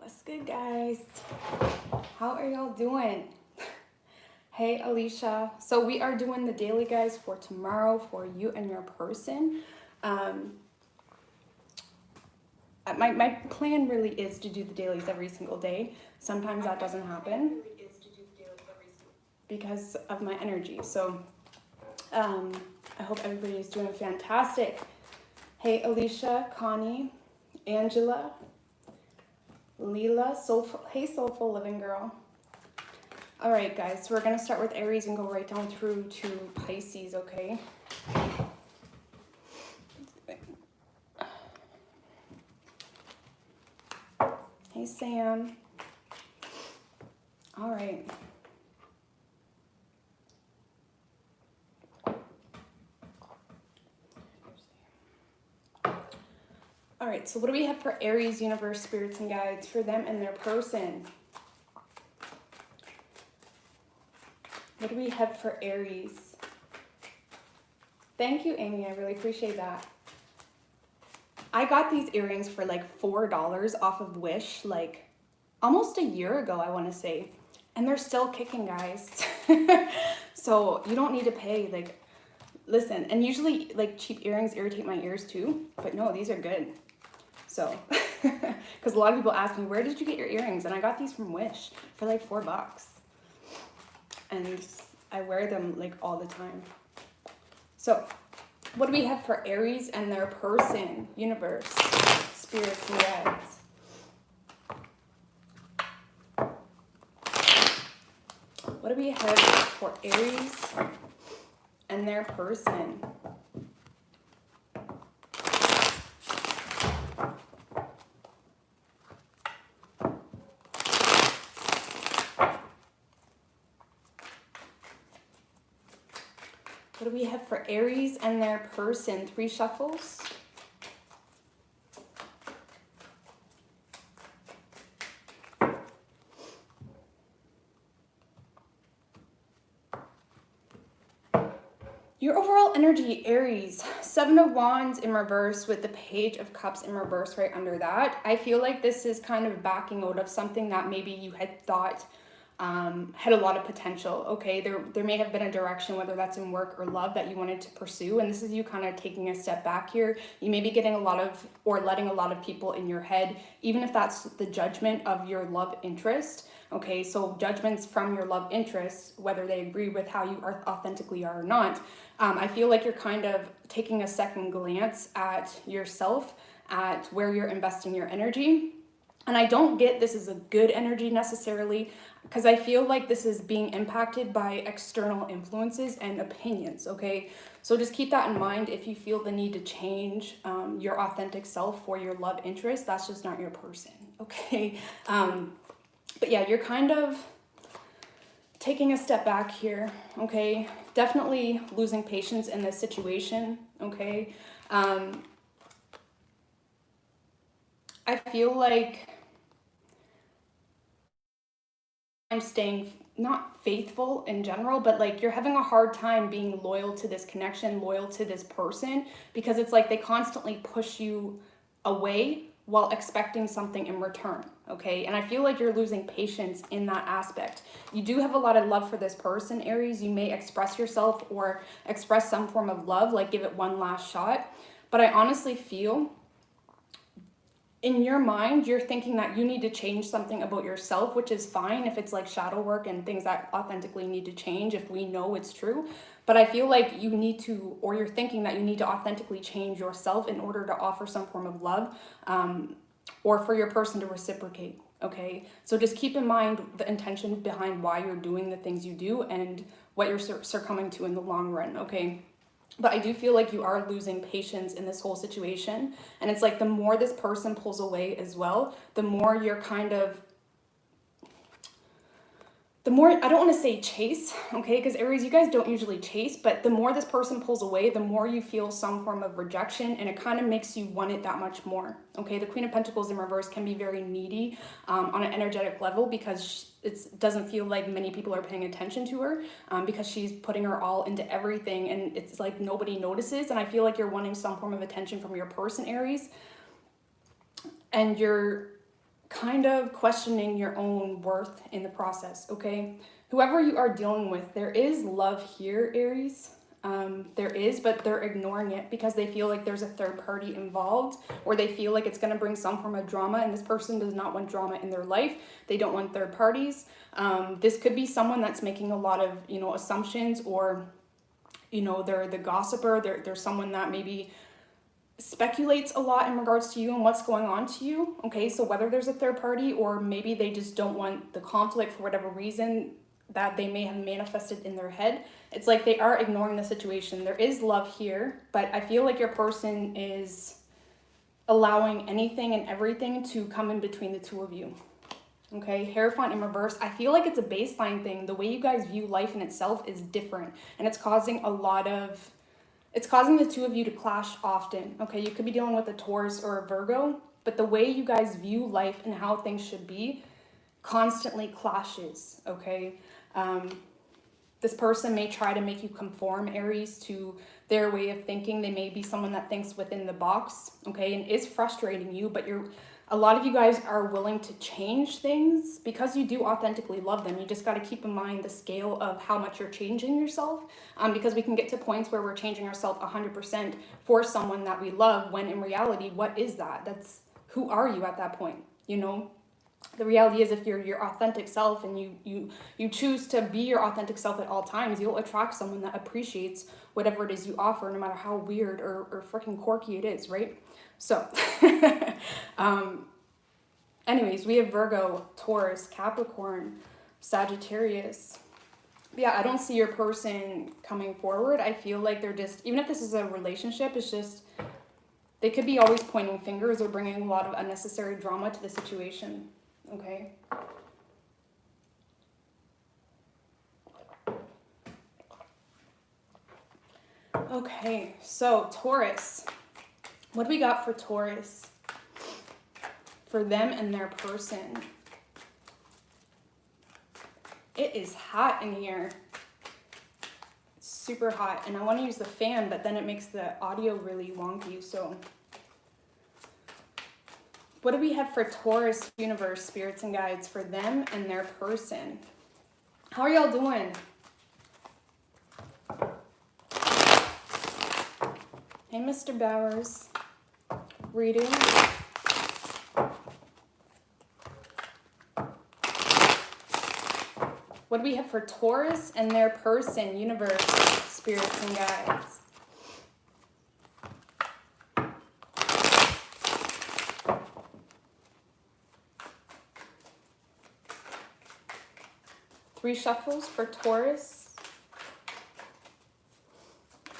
What's good, guys? How are y'all doing? Hey, Alicia. So we are doing the daily, guys, for tomorrow for you and your person. My plan really is to do the dailies every single day. Sometimes that doesn't happen because of my energy. So I hope everybody is doing fantastic. Hey, Alicia, Connie, Angela, Leela, hey, Soulful Living Girl. All right, guys, so we're going to start with Aries and go right down through to Pisces, okay? Hey, Sam. All right. All right, so what do we have for Aries, universe, spirits, and guides for them and their person? What do we have for Aries? Thank you, Amy. I really appreciate that. I got these earrings for like $4 off of Wish, like almost a year ago, I want to say. And they're still kicking, guys. So you don't need to pay, like, listen. And usually, like, cheap earrings irritate my ears too. But no, these are good. So, because a lot of people ask me, where did you get your earrings? And I got these from Wish for like $4. And I wear them like all the time. So, what do we have for Aries and their person, universe, spirits, and guides? What do we have for Aries and their person? What do we have for Aries and their person? 3 shuffles. Your overall energy, Aries, 7 of Wands in reverse with the Page of Cups in reverse right under that. I feel like this is kind of backing out of something that maybe you had thought had a lot of potential, okay? There may have been a direction, whether that's in work or love, that you wanted to pursue, and this is you kind of taking a step back here. You may be getting a lot of, or letting a lot of people in your head, even if that's the judgment of your love interest, okay? So judgments from your love interest, whether they agree with how you are authentically are or not, I feel like you're kind of taking a second glance at yourself, at where you're investing your energy. And I don't get this is a good energy necessarily, because I feel like this is being impacted by external influences and opinions, okay? So just keep that in mind. If you feel the need to change your authentic self for your love interest, that's just not your person, okay? But yeah, you're kind of taking a step back here, okay? Definitely losing patience in this situation, okay? I feel like I'm staying not faithful in general, but like you're having a hard time being loyal to this connection, loyal to this person, because it's like they constantly push you away while expecting something in return, okay? And I feel like you're losing patience in that aspect. You do have a lot of love for this person, Aries. You may express yourself or express some form of love, like give it one last shot. But I honestly feel in your mind, you're thinking that you need to change something about yourself, which is fine if it's like shadow work and things that authentically need to change, if we know it's true. But I feel like you need to, or you're thinking that you need to authentically change yourself in order to offer some form of love, or for your person to reciprocate, okay? So just keep in mind the intention behind why you're doing the things you do and what you're succumbing to in the long run, okay? But I do feel like you are losing patience in this whole situation. And it's like the more this person pulls away as well, the more you're kind of, the more, I don't want to say chase, okay? Because Aries, you guys don't usually chase, but the more this person pulls away, the more you feel some form of rejection, and it kind of makes you want it that much more, okay? The Queen of Pentacles in reverse can be very needy on an energetic level, because it doesn't feel like many people are paying attention to her, because she's putting her all into everything, and it's like nobody notices. And I feel like you're wanting some form of attention from your person, Aries, and you're kind of questioning your own worth in the process, okay? Whoever you are dealing with, there is love here, Aries. There is, but they're ignoring it because they feel like there's a third party involved, or they feel like it's going to bring some form of drama, and this person does not want drama in their life. They don't want third parties. This could be someone that's making a lot of, you know, assumptions, or, you know, they're the gossiper. They're someone that maybe speculates a lot in regards to you and what's going on to you, okay? So whether there's a third party, or maybe they just don't want the conflict for whatever reason that they may have manifested in their head, it's like they are ignoring the situation. There is love here, but I feel like your person is allowing anything and everything to come in between the two of you, okay? Hierophant in reverse, I feel like it's a baseline thing. The way you guys view life in itself is different, and it's causing the two of you to clash often, okay? You could be dealing with a Taurus or a Virgo, but the way you guys view life and how things should be constantly clashes, okay? This person may try to make you conform, Aries, to their way of thinking. They may be someone that thinks within the box, okay, and is frustrating you, but a lot of you guys are willing to change things because you do authentically love them. You just got to keep in mind the scale of how much you're changing yourself, because we can get to points where we're changing ourselves 100% for someone that we love, when in reality, what is that? That's, who are you at that point, you know? The reality is, if you're your authentic self and you choose to be your authentic self at all times, you'll attract someone that appreciates whatever it is you offer, no matter how weird or freaking quirky it is, right? So, anyways, we have Virgo, Taurus, Capricorn, Sagittarius. Yeah, I don't see your person coming forward. I feel like they're just, even if this is a relationship, it's just, they could be always pointing fingers or bringing a lot of unnecessary drama to the situation, okay? Okay, so Taurus. What do we got for Taurus? For them and their person. It is hot in here. It's super hot, and I want to use the fan, but then it makes the audio really wonky, so. What do we have for Taurus universe, spirits and guides, for them and their person? How are y'all doing? Hey, Mr. Bowers. Reading. What do we have for Taurus and their person, universe, spirits and guides? Three shuffles for Taurus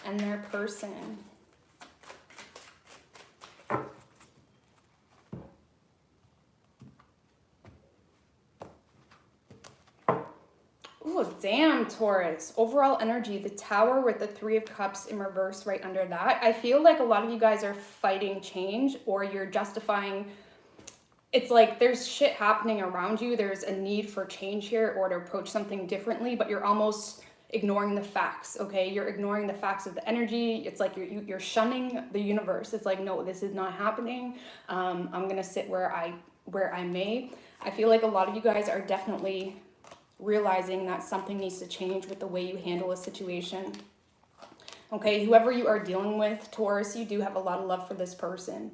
and their person. Oh, damn, Taurus. Overall energy, the Tower with the Three of Cups in reverse right under that. I feel like a lot of you guys are fighting change, or you're justifying. It's like there's shit happening around you. There's a need for change here, or to approach something differently, but you're almost ignoring the facts, okay? You're ignoring the facts of the energy. It's like you're shunning the universe. It's like, no, this is not happening. I'm going to sit where I may. I feel like a lot of you guys are definitely realizing that something needs to change with the way you handle a situation. Okay, whoever you are dealing with, Taurus, you do have a lot of love for this person.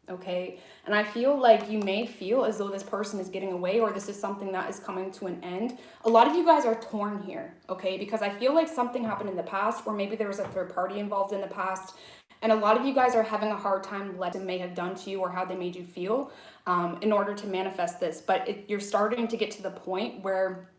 Okay, and I feel like you may feel as though this person is getting away, or this is something that is coming to an end. A lot of you guys are torn here, okay, because I feel like something happened in the past, or maybe there was a third party involved in the past, and a lot of you guys are having a hard time what they may have done to you or how they made you feel in order to manifest this. But you're starting to get to the point where,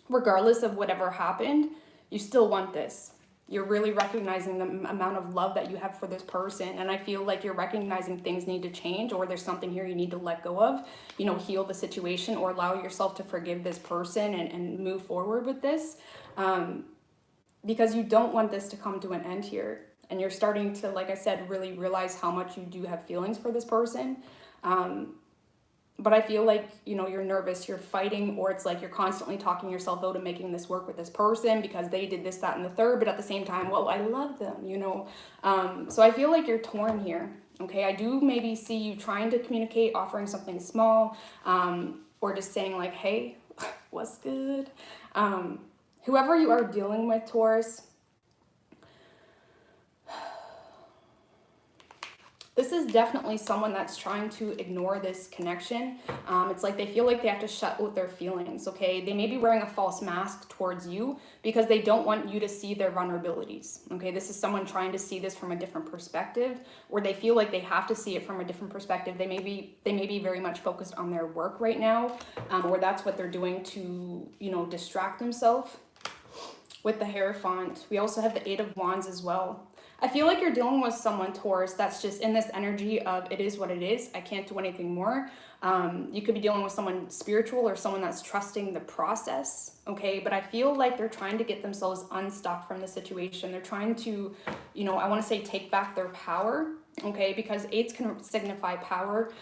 regardless of whatever happened, you still want this. You're really recognizing the amount of love that you have for this person. And I feel like you're recognizing things need to change, or there's something here you need to let go of, you know, heal the situation, or allow yourself to forgive this person and move forward with this. Because you don't want this to come to an end here. And you're starting to, like I said, really realize how much you do have feelings for this person. But I feel like, you know, you're nervous, you're fighting, or it's like you're constantly talking yourself out of making this work with this person because they did this, that, and the third, but at the same time, well, I love them, you know. So I feel like you're torn here, Okay, I do maybe see you trying to communicate, offering something small, or just saying like, hey, what's good? Whoever you are dealing with, Taurus, this is definitely someone that's trying to ignore this connection. It's like they feel like they have to shut out their feelings, okay? They may be wearing a false mask towards you because they don't want you to see their vulnerabilities, okay? This is someone trying to see this from a different perspective, or they feel like they have to see it from a different perspective. They may be very much focused on their work right now, or that's what they're doing to, you know, distract themselves. With the Hierophant, we also have the Eight of Wands as well. I feel like you're dealing with someone, Taurus, that's just in this energy of it is what it is. I can't do anything more. You could be dealing with someone spiritual or someone that's trusting the process, okay? But I feel like they're trying to get themselves unstuck from the situation. They're trying to, you know, I want to say take back their power, okay? Because eights can signify power,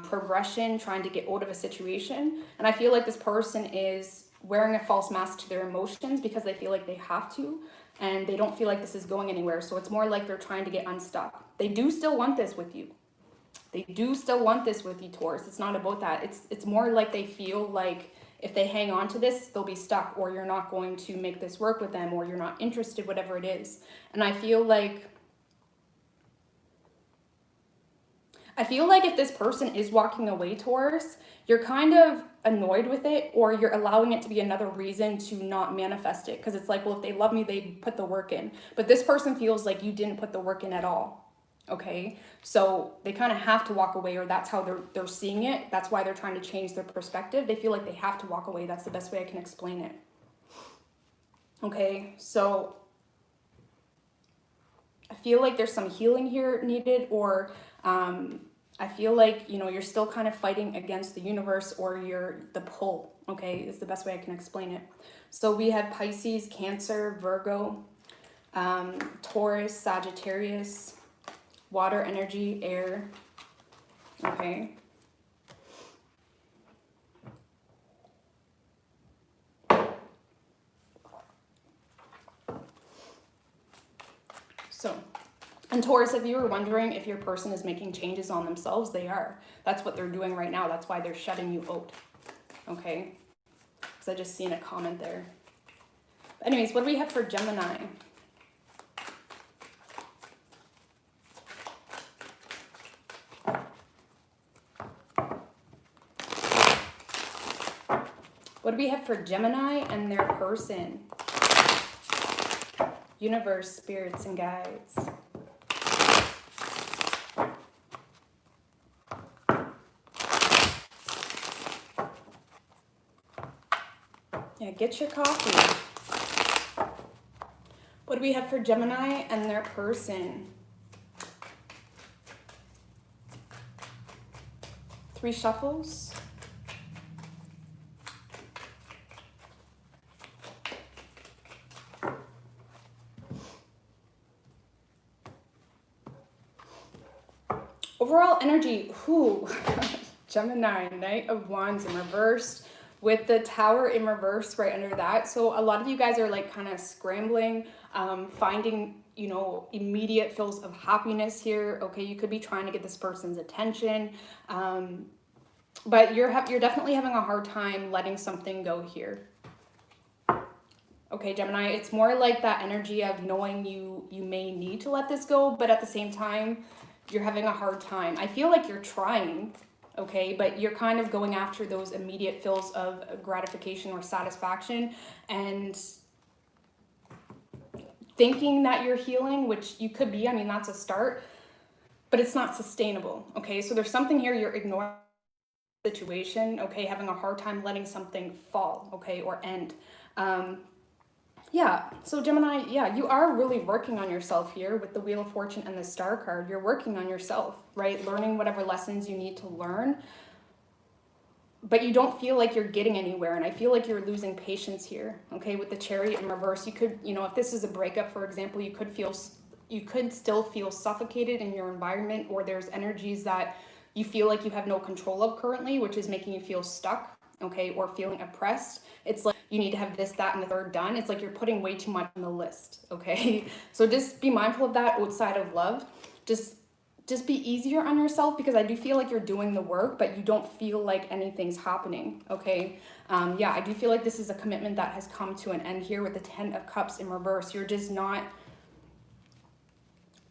progression, trying to get out of a situation. And I feel like this person is wearing a false mask to their emotions because they feel like they have to, and they don't feel like this is going anywhere. So it's more like they're trying to get unstuck. They do still want this with you. They do still want this with you, Taurus. It's not about that. It's more like they feel like if they hang on to this, they'll be stuck, or you're not going to make this work with them, or you're not interested, whatever it is. And I feel like if this person is walking away, Taurus, you're kind of annoyed with it, or you're allowing it to be another reason to not manifest it. Because it's like, well, if they love me, they put the work in. But this person feels like you didn't put the work in at all. Okay, so they kind of have to walk away, or that's how they're seeing it. That's why they're trying to change their perspective. They feel like they have to walk away. That's the best way I can explain it. Okay, so I feel like there's some healing here needed, or I feel like, you know, you're still kind of fighting against the universe, or you're the pull, okay, is the best way I can explain it. So we have Pisces, Cancer, Virgo, Taurus, Sagittarius, water energy, air, okay. So, and Taurus, if you were wondering if your person is making changes on themselves, they are. That's what they're doing right now. That's why they're shutting you out, okay? Because I just seen a comment there. But anyways, what do we have for Gemini? What do we have for Gemini and their person? Universe, spirits, and guides. Yeah, get your coffee. What do we have for Gemini and their person? 3 shuffles. Overall energy, Gemini, Knight of Wands in reverse, with the Tower in reverse right under that. So a lot of you guys are like kind of scrambling, finding, you know, immediate feels of happiness here. Okay, you could be trying to get this person's attention, but you're definitely having a hard time letting something go here. Okay, Gemini, it's more like that energy of knowing you may need to let this go, but at the same time, you're having a hard time. I feel like you're trying, okay, but you're kind of going after those immediate feels of gratification or satisfaction and thinking that you're healing, which you could be. I mean, that's a start, but it's not sustainable, okay? So there's something here you're ignoring the situation, okay, having a hard time letting something fall, okay, or end. Yeah, so Gemini, yeah, you are really working on yourself here with the Wheel of Fortune and the Star card. You're working on yourself, right? Learning whatever lessons you need to learn, but you don't feel like you're getting anywhere. And I feel like you're losing patience here, okay? With the Chariot in reverse, you could, you know, if this is a breakup, for example, you could still feel suffocated in your environment, or there's energies that you feel like you have no control of currently, which is making you feel stuck, okay, or feeling oppressed. It's like you need to have this, that, and the third done. It's like you're putting way too much on the list, okay? So just be mindful of that outside of love. Just just be easier on yourself, because I do feel like you're doing the work, but you don't feel like anything's happening, okay? Yeah, I do feel like this is a commitment that has come to an end here with the 10 of Cups in reverse. You're just not,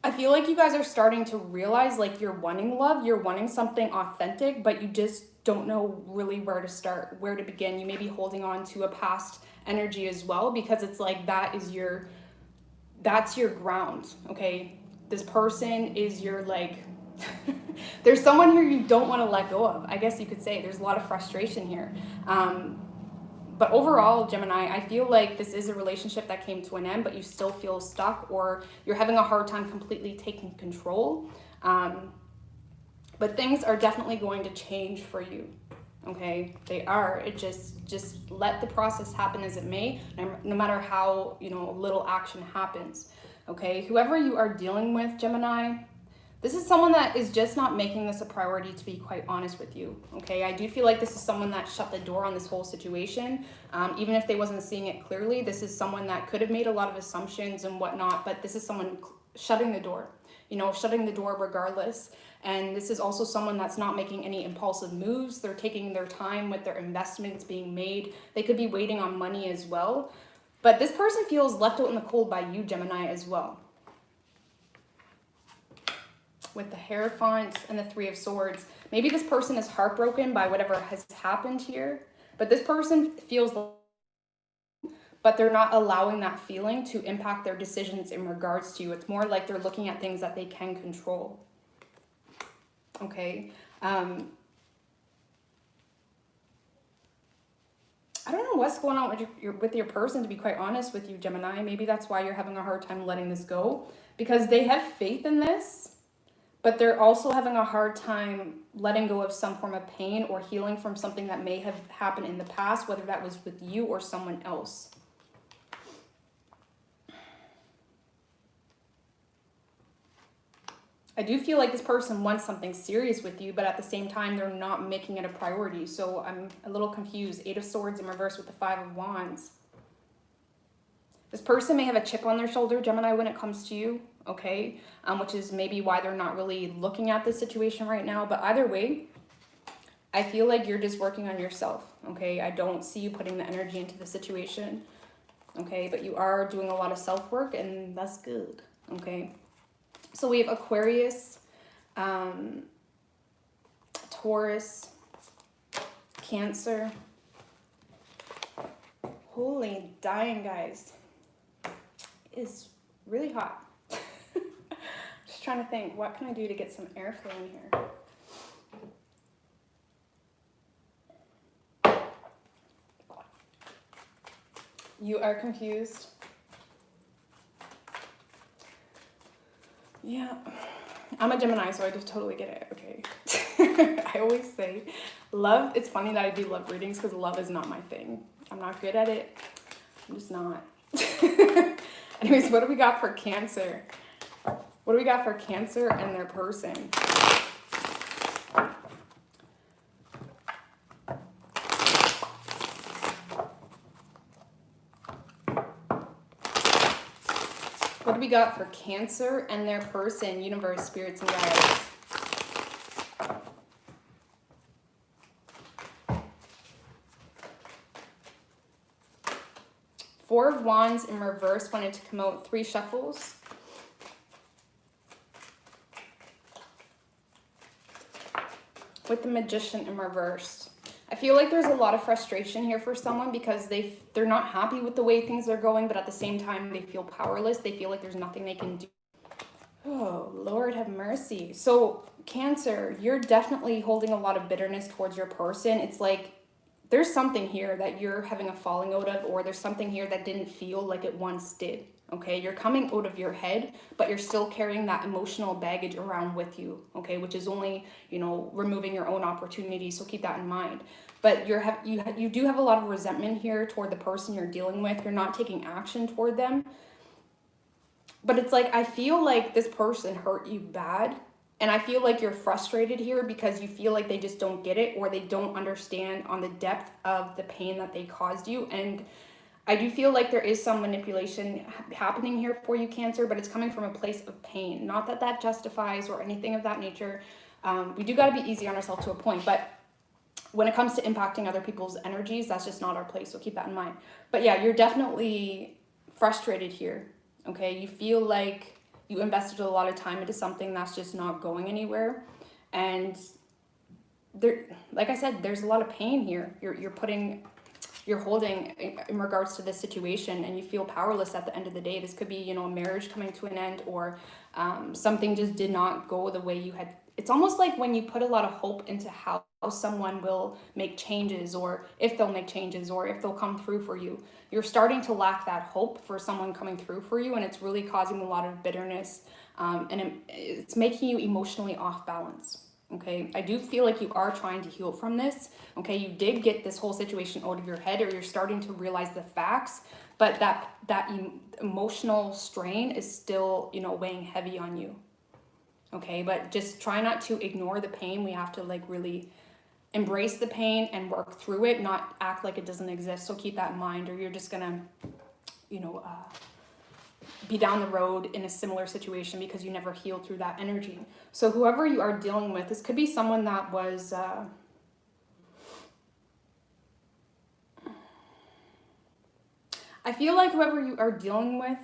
I feel like you guys are starting to realize like you're wanting love, you're wanting something authentic, but you just don't know really where to start, where to begin. You may be holding on to a past energy as well, because it's like that's your ground, okay? This person is your like, there's someone here you don't want to let go of, I guess you could say. There's a lot of frustration here. But overall, Gemini, I feel like this is a relationship that came to an end, but you still feel stuck, or you're having a hard time completely taking control. But things are definitely going to change for you, okay? They are. It just let the process happen as it may, no matter how, you know, little action happens, okay? Whoever you are dealing with, Gemini, this is someone that is just not making this a priority, to be quite honest with you, okay? I do feel like this is someone that shut the door on this whole situation. Even if they wasn't seeing it clearly, this is someone that could have made a lot of assumptions and whatnot, but this is someone shutting the door, you know, shutting the door regardless. And this is also someone that's not making any impulsive moves. They're taking their time with their investments being made. They could be waiting on money as well. But this person feels left out in the cold by you, Gemini, as well. With the Hierophant and the Three of Swords. Maybe this person is heartbroken by whatever has happened here, but this person feels, but they're not allowing that feeling to impact their decisions in regards to you. It's more like they're looking at things that they can control. Okay. I don't know what's going on with your person, to be quite honest with you, Gemini. Maybe that's why you're having a hard time letting this go, because they have faith in this, but they're also having a hard time letting go of some form of pain or healing from something that may have happened in the past, whether that was with you or someone else. I do feel like this person wants something serious with you, but at the same time, they're not making it a priority. So I'm a little confused. Eight of Swords in reverse with the Five of Wands. This person may have a chip on their shoulder, Gemini, when it comes to you, okay? Which is maybe why they're not really looking at the situation right now. But either way, I feel like you're just working on yourself, okay? I don't see you putting the energy into the situation, okay? But you are doing a lot of self-work, and that's good, okay? So we have Aquarius, Taurus, Cancer. Holy dying, guys. It's really hot. Just trying to think, what can I do to get some airflow in here? You are confused. Yeah, I'm a Gemini, so I just totally get it, okay? I always say love, it's funny that I do love readings because love is not my thing. I'm not good at it. I'm just not. Anyways, what do we got for Cancer? What do we got for Cancer and their person? What do we got for Cancer and their person, universe, spirits, and guides? Four of Wands in reverse wanted to come out, 3 shuffles. With the Magician in reverse. I feel like there's a lot of frustration here for someone because they're not happy with the way things are going, but at the same time, they feel powerless. They feel like there's nothing they can do. Oh, Lord have mercy. So, Cancer, you're definitely holding a lot of bitterness towards your person. It's like there's something here that you're having a falling out of, or there's something here that didn't feel like it once did. Okay, you're coming out of your head, but you're still carrying that emotional baggage around with you, okay, which is only, you know, removing your own opportunities, so keep that in mind. But you do have a lot of resentment here toward the person you're dealing with. You're not taking action toward them. But it's like, I feel like this person hurt you bad, and I feel like you're frustrated here because you feel like they just don't get it, or they don't understand on the depth of the pain that they caused you. And I do feel like there is some manipulation happening here for you, Cancer, but it's coming from a place of pain. Not that that justifies or anything of that nature. We do got to be easy on ourselves to a point, but when it comes to impacting other people's energies, that's just not our place. So keep that in mind. But yeah, you're definitely frustrated here. Okay, you feel like you invested a lot of time into something that's just not going anywhere, and there, like I said, there's a lot of pain here. You're holding in regards to this situation, and you feel powerless at the end of the day. This could be, you know, a marriage coming to an end, or something just did not go the way you had. It's almost like when you put a lot of hope into how someone will make changes, or if they'll make changes, or if they'll come through for you. You're starting to lack that hope for someone coming through for you, and it's really causing a lot of bitterness, and it's making you emotionally off balance. Okay, I do feel like you are trying to heal from this. Okay, you did get this whole situation out of your head, or you're starting to realize the facts, but that emotional strain is still, you know, weighing heavy on you. Okay, but just try not to ignore the pain. We have to like really embrace the pain and work through it, not act like it doesn't exist. So keep that in mind, or you're just gonna, you know, be down the road in a similar situation because you never healed through that energy. So whoever you are dealing with, this could be someone that was I feel like whoever you are dealing with,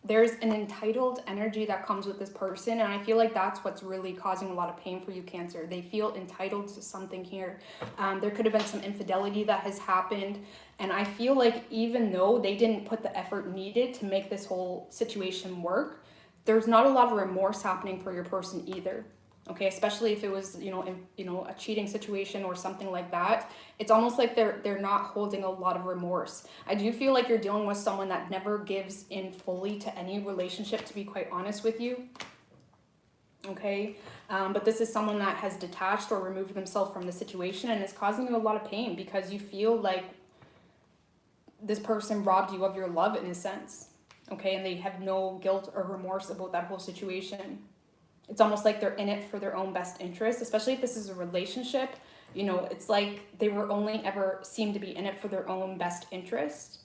there's an entitled energy that comes with this person, and I feel like that's what's really causing a lot of pain for you, Cancer. They feel entitled to something here. There could have been some infidelity that has happened, and I feel like even though they didn't put the effort needed to make this whole situation work, there's not a lot of remorse happening for your person either. Okay, especially if it was, you know, a cheating situation or something like that. It's almost like they're not holding a lot of remorse. I do feel like you're dealing with someone that never gives in fully to any relationship, to be quite honest with you. Okay, but this is someone that has detached or removed themselves from the situation, and it's causing you a lot of pain because you feel like this person robbed you of your love in a sense. Okay, and they have no guilt or remorse about that whole situation. It's almost like they're in it for their own best interest, especially if this is a relationship. You know, it's like they were only ever seem to be in it for their own best interest.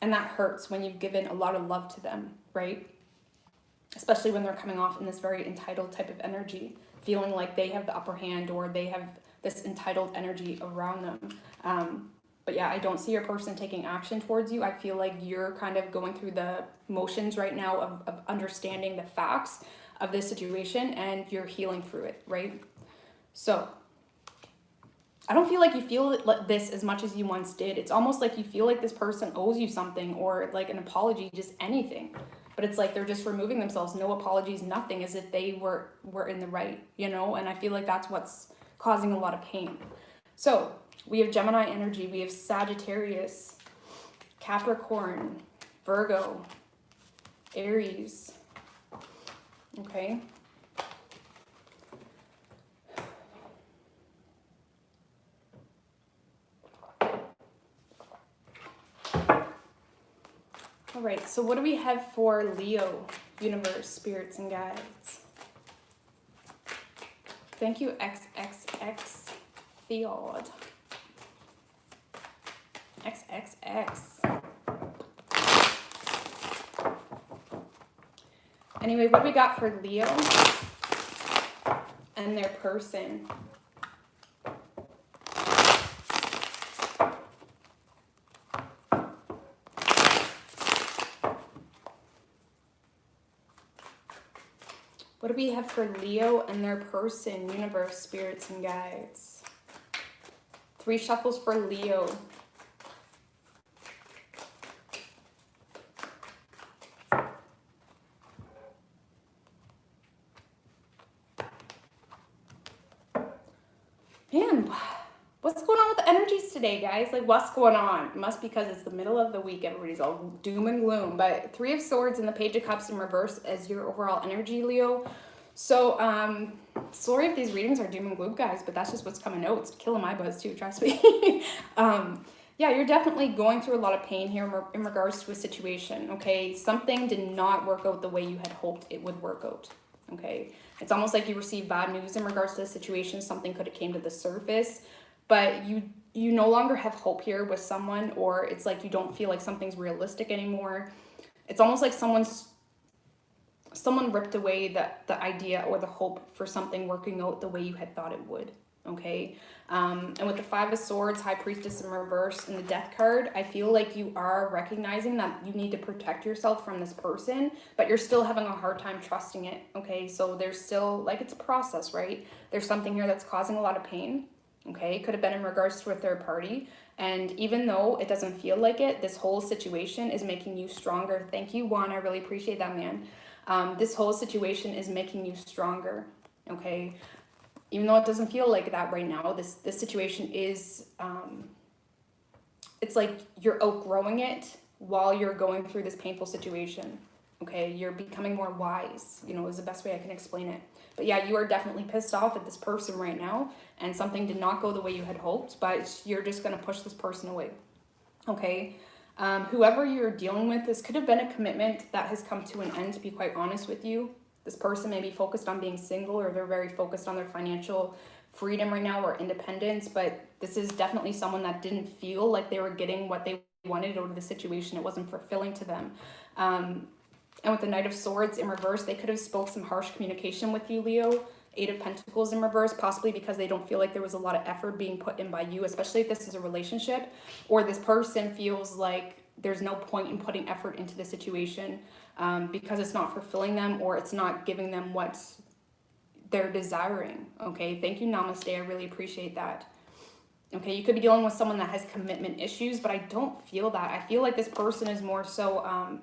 And that hurts when you've given a lot of love to them, right? Especially when they're coming off in this very entitled type of energy, feeling like they have the upper hand or they have this entitled energy around them. But yeah, I don't see your person taking action towards you. I feel like you're kind of going through the motions right now of understanding the facts of this situation, and you're healing through it, right? So I don't feel like you feel this as much as you once did. It's almost like you feel like this person owes you something, or like an apology, just anything. But it's like they're just removing themselves, no apologies, nothing, as if they were in the right, you know? And I feel like that's what's causing a lot of pain. So we have Gemini energy, we have Sagittarius, Capricorn, Virgo, Aries. Okay. All right, so what do we have for Leo, universe, spirits, and guides? Thank you, XXX Theod. XXX. Anyway, what do we got for Leo and their person? What do we have for Leo and their person, universe, spirits, and guides? 3 shuffles for Leo. Man, what's going on with the energies today, guys? Like, what's going on? It must be because it's the middle of the week. Everybody's all doom and gloom. But 3 of Swords and the Page of Cups in reverse as your overall energy, Leo. So, sorry if these readings are doom and gloom, guys, but that's just what's coming out. It's killing my buzz, too, trust me. Yeah, you're definitely going through a lot of pain here in regards to a situation, okay? Something did not work out the way you had hoped it would work out, okay? It's almost like you received bad news in regards to the situation. Something could have came to the surface, but you you no longer have hope here with someone, or it's like you don't feel like something's realistic anymore. It's almost like someone ripped away the idea or the hope for something working out the way you had thought it would. Okay. And with the Five of Swords, High Priestess in reverse, and the Death card, I feel like you are recognizing that you need to protect yourself from this person, but you're still having a hard time trusting it. Okay. So there's still, like, it's a process, right? There's something here that's causing a lot of pain. Okay. It could have been in regards to a third party. And even though it doesn't feel like it, this whole situation is making you stronger. Thank you, Juan. I really appreciate that, man. This whole situation is making you stronger. Okay. Even though it doesn't feel like that right now, this situation is, it's like you're outgrowing it while you're going through this painful situation. Okay, you're becoming more wise, you know, is the best way I can explain it. But yeah, you are definitely pissed off at this person right now, and something did not go the way you had hoped, but you're just going to push this person away. Okay, whoever you're dealing with, this could have been a commitment that has come to an end, to be quite honest with you. This person may be focused on being single, or they're very focused on their financial freedom right now, or independence, but this is definitely someone that didn't feel like they were getting what they wanted out of the situation. It wasn't fulfilling to them. And with the Knight of Swords in reverse, they could have spoke some harsh communication with you, Leo. Eight of Pentacles in reverse, possibly because they don't feel like there was a lot of effort being put in by you, especially if this is a relationship, or this person feels like there's no point in putting effort into the situation because it's not fulfilling them, or it's not giving them what they're desiring. Okay, thank you, Namaste. I really appreciate that. Okay, you could be dealing with someone that has commitment issues, but I don't feel that. I feel like this person is more so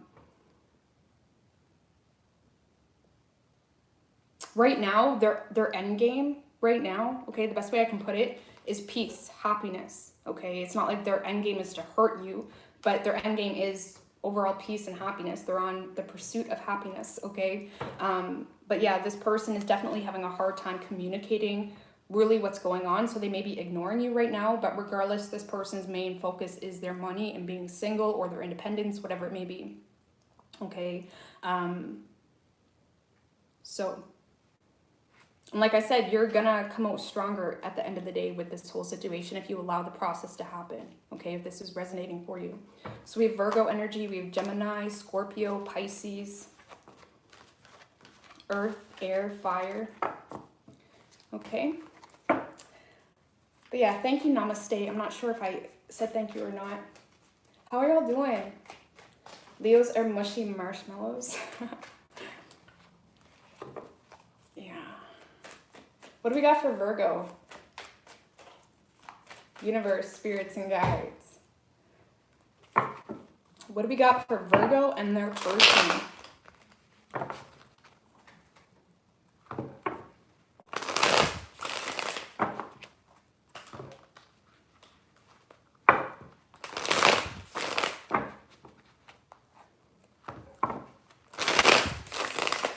right now, their end game right now, okay, the best way I can put it is peace, happiness. Okay, it's not like their end game is to hurt you, but their end game is overall peace and happiness. They're on the pursuit of happiness. Okay, but yeah, this person is definitely having a hard time communicating really what's going on, so they may be ignoring you right now, but regardless, this person's main focus is their money and being single, or their independence, whatever it may be. Okay, so, and like I said, you're gonna come out stronger at the end of the day with this whole situation if you allow the process to happen. Okay, if this is resonating for you. So we have Virgo energy, we have Gemini, Scorpio, Pisces, Earth, Air, Fire. Okay. But yeah, thank you, Namaste. I'm not sure if I said thank you or not. How are y'all doing? Leos are mushy marshmallows. Yeah. What do we got for Virgo? Universe, spirits, and guides. What do we got for Virgo and their person?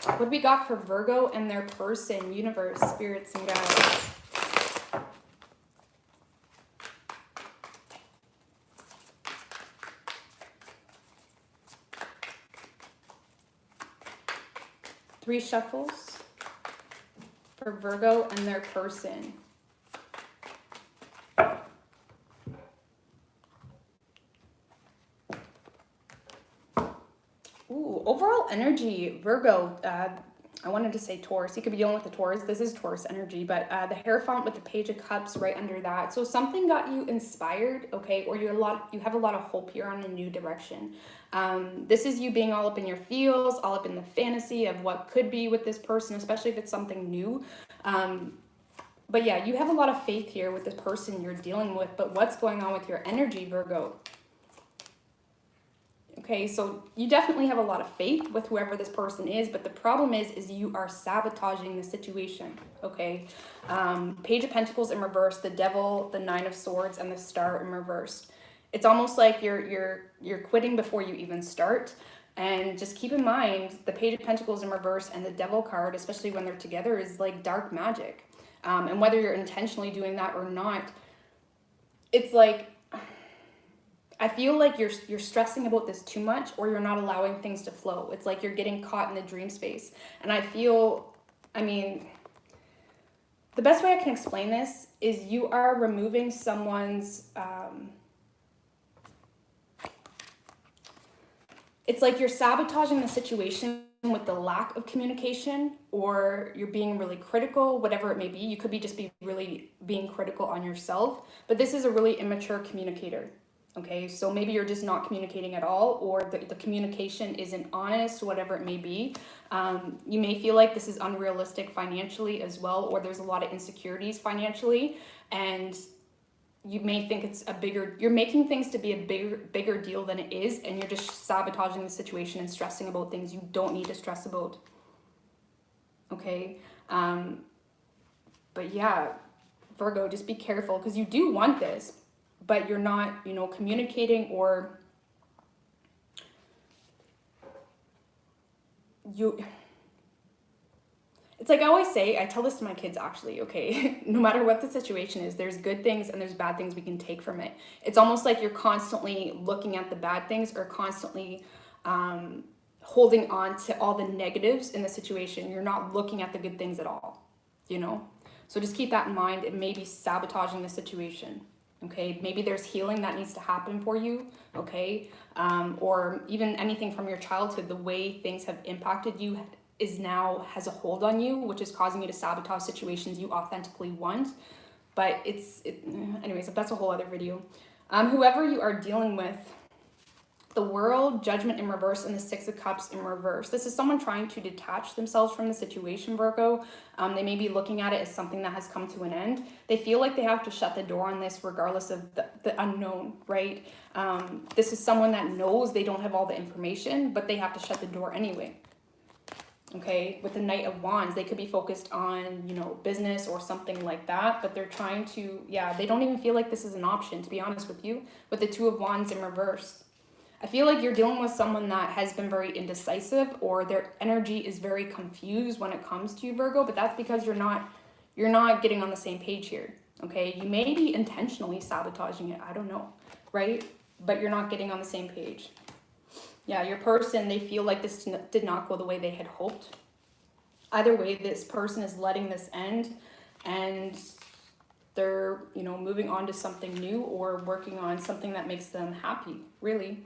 What do we got for Virgo and their person? Universe, spirits, and guides. Three shuffles for Virgo and their person. Ooh, overall energy, Virgo, I wanted to say Taurus. You could be dealing with the Taurus. This is Taurus energy, but the Hierophant with the Page of Cups right under that. So something got you inspired, okay, or you have a lot of hope here on a new direction. This is you being all up in your feels, all up in the fantasy of what could be with this person, especially if it's something new. But yeah, you have a lot of faith here with this person you're dealing with, but what's going on with your energy, Virgo? Okay, so you definitely have a lot of faith with whoever this person is, but the problem is you are sabotaging the situation, okay? Page of Pentacles in reverse, the Devil, the Nine of Swords, and the Star in reverse. It's almost like you're quitting before you even start. And just keep in mind, the Page of Pentacles in reverse and the Devil card, especially when they're together, is like dark magic. And whether you're intentionally doing that or not, it's like, I feel like you're stressing about this too much, or you're not allowing things to flow. It's like you're getting caught in the dream space. And I feel, I mean, the best way I can explain this is you are removing someone's, it's like you're sabotaging the situation with the lack of communication, or you're being really critical, whatever it may be. You could be just be really being critical on yourself, but this is a really immature communicator. Okay, so maybe you're just not communicating at all, or the communication isn't honest, whatever it may be. You may feel like this is unrealistic financially as well, or there's a lot of insecurities financially, and you may think it's a bigger, you're making things to be a bigger deal than it is, and you're just sabotaging the situation and stressing about things you don't need to stress about. Okay, but yeah, Virgo, just be careful, because you do want this, but you're not, you know, communicating, or it's like I always say, I tell this to my kids actually, okay, no matter what the situation is, there's good things and there's bad things we can take from it. It's almost like you're constantly looking at the bad things, or constantly holding on to all the negatives in the situation. You're not looking at the good things at all, you know? So just keep that in mind. It may be sabotaging the situation. Okay, maybe there's healing that needs to happen for you, okay? Or even anything from your childhood, the way things have impacted you has a hold on you, which is causing you to sabotage situations you authentically want. But anyways, that's a whole other video. Whoever you are dealing with, the World, Judgment in reverse, and the Six of Cups in reverse. This is someone trying to detach themselves from the situation, Virgo. They may be looking at it as something that has come to an end. They feel like they have to shut the door on this regardless of the unknown, right? This is someone that knows they don't have all the information, but they have to shut the door anyway. Okay, with the Knight of Wands, they could be focused on, you know, business or something like that, but they're trying to, they don't even feel like this is an option, to be honest with you, with the Two of Wands in reverse. I feel like you're dealing with someone that has been very indecisive, or their energy is very confused when it comes to you, Virgo, but that's because you're not getting on the same page here, okay? You may be intentionally sabotaging it, I don't know, right? But you're not getting on the same page. Yeah, your person, they feel like this did not go the way they had hoped. Either way, this person is letting this end, and they're, you know, moving on to something new, or working on something that makes them happy, really.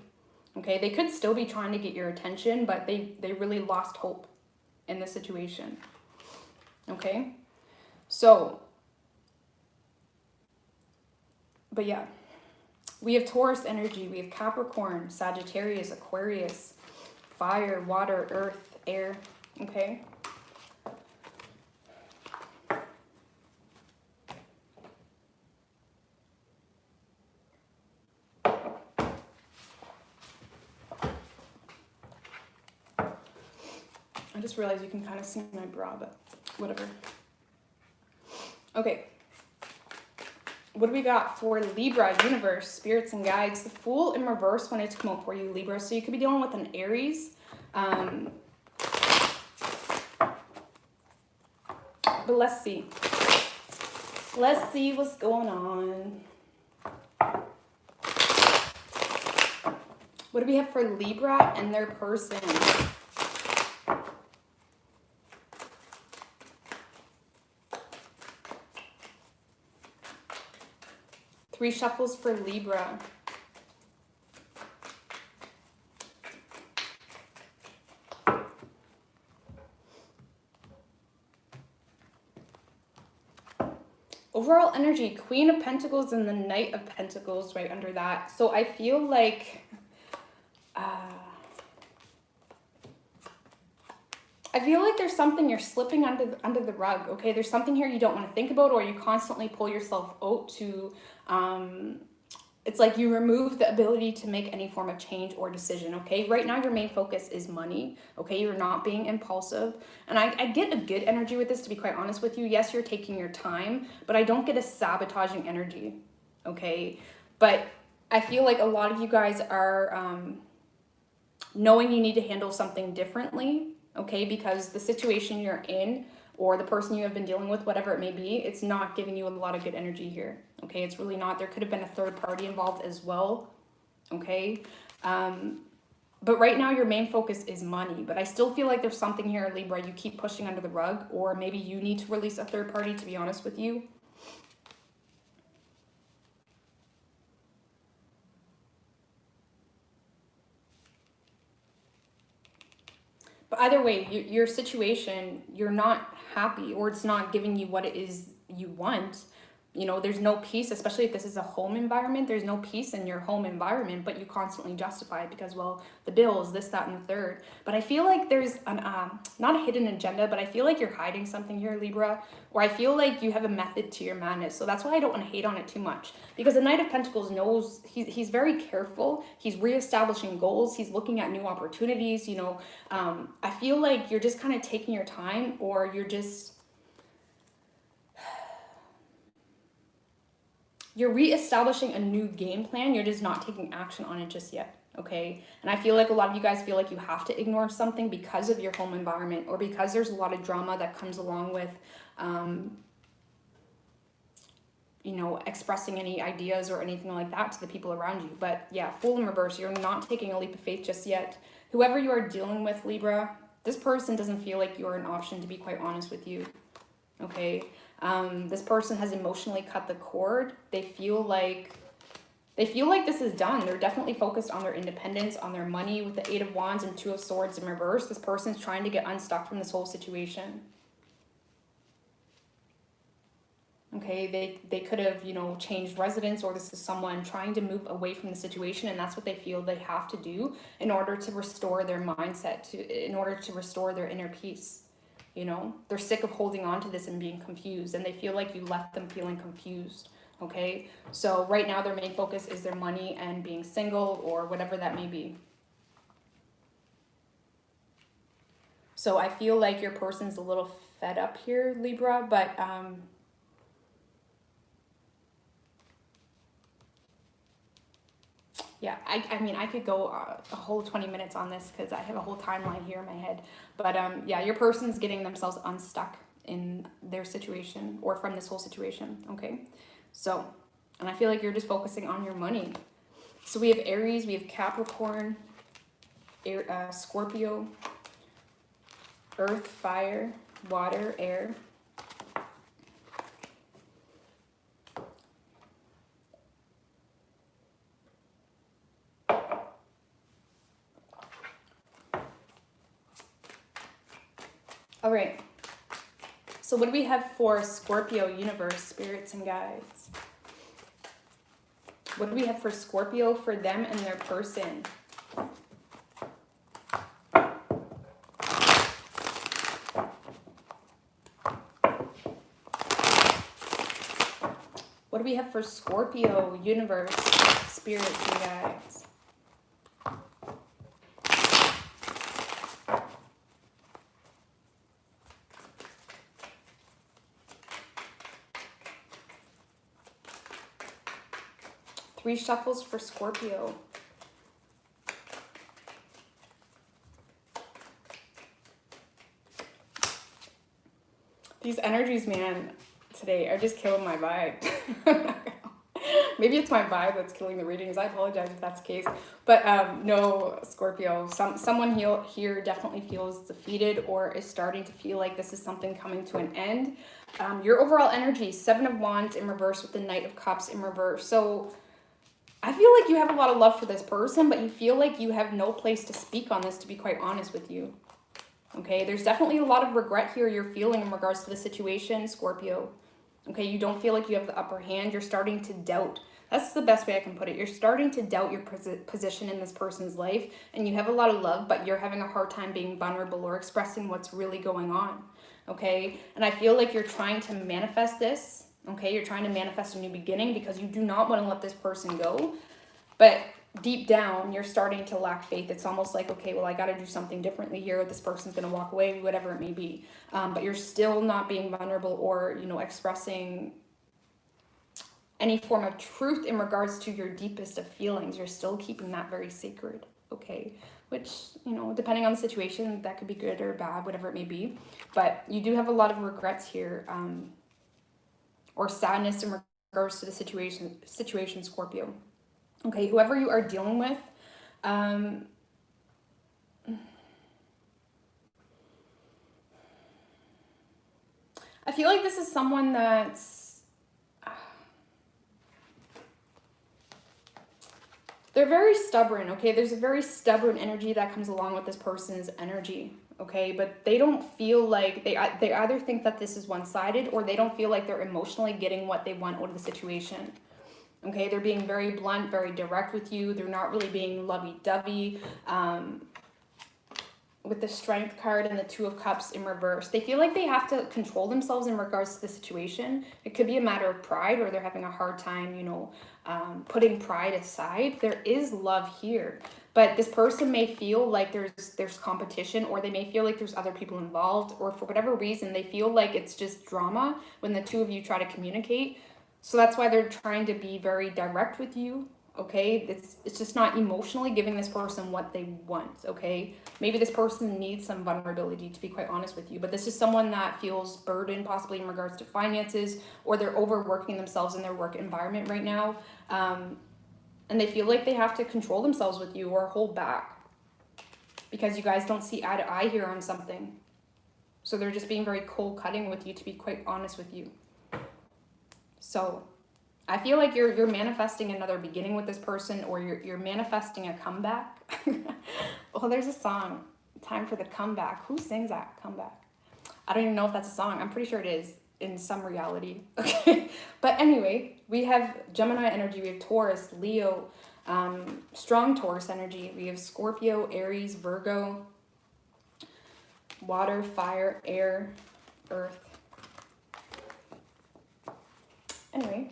Okay, they could still be trying to get your attention, but they really lost hope in the situation. Okay, so, but yeah, we have Taurus energy, we have Capricorn, Sagittarius, Aquarius, fire, water, earth, air, okay? I just realized you can kind of see my bra, but whatever. Okay. What do we got for Libra, universe, spirits and guides? The Fool in reverse wanted to come out for you, Libra. So you could be dealing with an Aries. But let's see. Let's see what's going on. What do we have for Libra and their person? Three shuffles for Libra. Overall energy, Queen of Pentacles and the Knight of Pentacles right under that. So I feel like there's something you're slipping under the rug, okay? There's something here you don't want to think about, or you constantly pull yourself out to, it's like you remove the ability to make any form of change or decision, okay? Right now, your main focus is money, okay? You're not being impulsive. And I get a good energy with this, to be quite honest with you. Yes, you're taking your time, but I don't get a sabotaging energy, okay? But I feel like a lot of you guys are knowing you need to handle something differently, okay, because the situation you're in, or the person you have been dealing with, whatever it may be, it's not giving you a lot of good energy here, okay? It's really not. There could have been a third party involved as well, okay? But right now your main focus is money. But I still feel like there's something here, Libra, you keep pushing under the rug, or maybe you need to release a third party, to be honest with you. But either way, your situation, you're not happy, or it's not giving you what it is you want. You know, there's no peace, especially if this is a home environment. There's no peace in your home environment, but you constantly justify it because, well, the bills, this, that, and the third. But I feel like there's an, not a hidden agenda, but I feel like you're hiding something here, Libra, or I feel like you have a method to your madness. So that's why I don't want to hate on it too much, because the Knight of Pentacles knows, he's very careful. He's reestablishing goals. He's looking at new opportunities. You know, I feel like you're just kind of taking your time, or you're reestablishing a new game plan. You're just not taking action on it just yet, okay? And I feel like a lot of you guys feel like you have to ignore something because of your home environment, or because there's a lot of drama that comes along with, you know, expressing any ideas or anything like that to the people around you. But yeah, Fool in reverse, you're not taking a leap of faith just yet. Whoever you are dealing with, Libra, this person doesn't feel like you're an option, to be quite honest with you, okay? This person has emotionally cut the cord. They feel like this is done. They're definitely focused on their independence, on their money, with the Eight of Wands and Two of Swords in reverse. This person's trying to get unstuck from this whole situation. Okay, they could have, you know, changed residence, or this is someone trying to move away from the situation, and that's what they feel they have to do in order to restore their mindset, in order to restore their inner peace. You know, they're sick of holding on to this and being confused, and they feel like you left them feeling confused, okay? So right now their main focus is their money and being single, or whatever that may be. So I feel like your person's a little fed up here, Libra, but yeah, I mean, I could go a whole 20 minutes on this because I have a whole timeline here in my head. But yeah, your person's getting themselves unstuck in their situation, or from this whole situation, okay? So, and I feel like you're just focusing on your money. So we have Aries, we have Capricorn, Scorpio, Earth, Fire, Water, Air. All right, so what do we have for Scorpio universe, spirits and guides? What do we have for Scorpio, for them and their person? What do we have for Scorpio universe, spirits and guides? Three shuffles for Scorpio. These energies, man, today are just killing my vibe. Maybe it's my vibe that's killing the readings. I apologize if that's the case. But no, Scorpio, someone here definitely feels defeated, or is starting to feel like this is something coming to an end. Your overall energy, Seven of Wands in reverse with the Knight of Cups in reverse. So I feel like you have a lot of love for this person, but you feel like you have no place to speak on this, to be quite honest with you. Okay, there's definitely a lot of regret here you're feeling in regards to the situation, Scorpio. Okay, you don't feel like you have the upper hand. You're starting to doubt. That's the best way I can put it. You're starting to doubt your position in this person's life, and you have a lot of love, but you're having a hard time being vulnerable or expressing what's really going on. Okay, and I feel like you're trying to manifest this. Okay, you're trying to manifest a new beginning because you do not want to let this person go. But deep down, you're starting to lack faith. It's almost like, okay, well, I got to do something differently here. This person's going to walk away, whatever it may be. But you're still not being vulnerable, or, you know, expressing any form of truth in regards to your deepest of feelings. You're still keeping that very sacred, okay? Which, you know, depending on the situation, that could be good or bad, whatever it may be. But you do have a lot of regrets here, or sadness in regards to the situation, Scorpio. Okay, whoever you are dealing with, I feel like this is someone that's, they're very stubborn, okay? There's a very stubborn energy that comes along with this person's energy, okay? But they don't feel like, they either think that this is one-sided, or they don't feel like they're emotionally getting what they want out of the situation. Okay, they're being very blunt, very direct with you. They're not really being lovey-dovey. With the Strength card and the Two of Cups in reverse, they feel like they have to control themselves in regards to the situation. It could be a matter of pride, or they're having a hard time, you know, putting pride aside. There is love here, but this person may feel like there's competition, or they may feel like there's other people involved, or for whatever reason, they feel like it's just drama when the two of you try to communicate. So that's why they're trying to be very direct with you, okay? It's just not emotionally giving this person what they want, okay? Maybe this person needs some vulnerability, to be quite honest with you, but this is someone that feels burdened possibly in regards to finances, or they're overworking themselves in their work environment right now, and they feel like they have to control themselves with you or hold back because you guys don't see eye to eye here on something. So they're just being very cold cutting with you, to be quite honest with you. So I feel like you're manifesting another beginning with this person, or you're manifesting a comeback. Well, there's a song, Time for the Comeback. Who sings that, Comeback? I don't even know if that's a song. I'm pretty sure it is in some reality. Okay. But anyway, we have Gemini energy. We have Taurus, Leo, strong Taurus energy. We have Scorpio, Aries, Virgo, water, fire, air, earth. Anyway,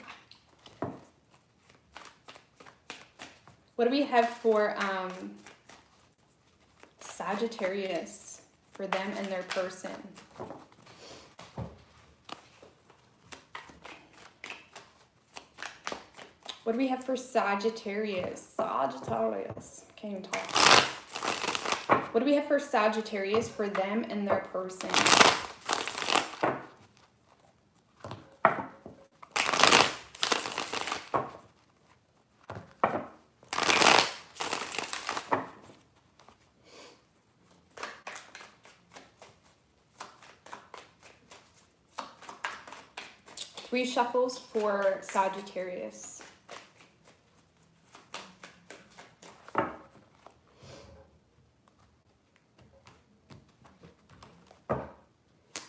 what do we have for Sagittarius, for them and their person? What do we have for Sagittarius? Sagittarius. Can't even talk. What do we have for Sagittarius, for them and their person? Three shuffles for Sagittarius.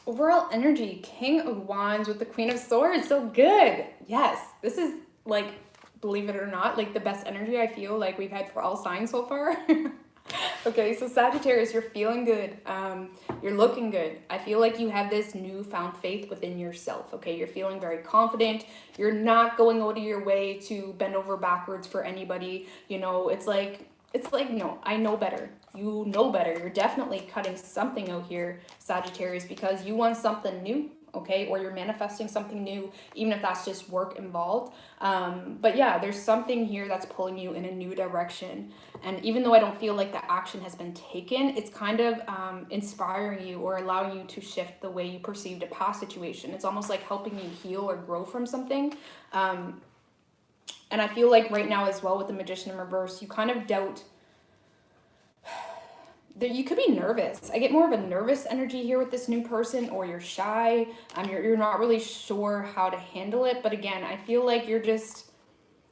Overall energy, King of Wands with the Queen of Swords. So good. Yes, this is, like, believe it or not, like the best energy I feel like we've had for all signs so far. Okay, so Sagittarius, you're feeling good. You're looking good. I feel like you have this newfound faith within yourself, okay? You're feeling very confident. You're not going out of your way to bend over backwards for anybody. You know, it's like, no, I know better. You know better. You're definitely cutting something out here, Sagittarius, because you want something new, okay? Or you're manifesting something new, even if that's just work involved. But yeah, there's something here that's pulling you in a new direction. And even though I don't feel like the action has been taken, it's kind of inspiring you or allowing you to shift the way you perceived a past situation. It's almost like helping you heal or grow from something. And I feel like right now as well with the Magician in reverse, you kind of doubt that you could be nervous. I get more of a nervous energy here with this new person, or you're shy. You're not really sure how to handle it. But again, I feel like you're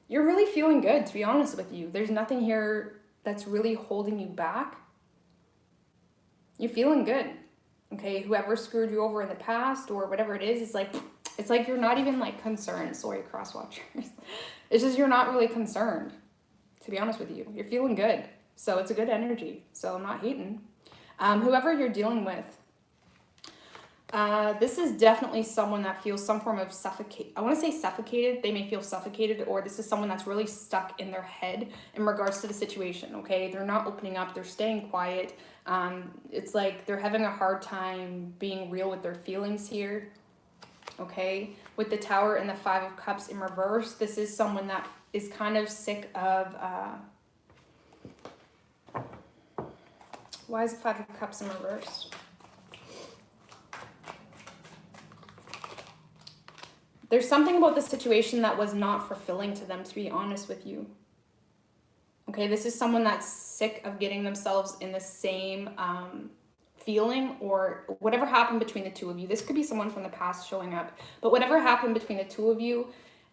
really feeling good, to be honest with you. There's nothing here that's really holding you back. You're feeling good. Okay, whoever screwed you over in the past or whatever it is, it's like you're not even like concerned. Sorry, cross watchers. It's just you're not really concerned, to be honest with you. You're feeling good. So it's a good energy. So I'm not hating. Whoever you're dealing with, this is definitely someone that feels some form of I want to say suffocated. They may feel suffocated, or this is someone that's really stuck in their head in regards to the situation, okay? They're not opening up. They're staying quiet. It's like they're having a hard time being real with their feelings here, okay? With the Tower and the Five of Cups in reverse, this is someone that is kind of sick of... why is the Five of Cups in reverse? There's something about the situation that was not fulfilling to them, to be honest with you. Okay, this is someone that's sick of getting themselves in the same feeling, or whatever happened between the two of you, this could be someone from the past showing up, but whatever happened between the two of you,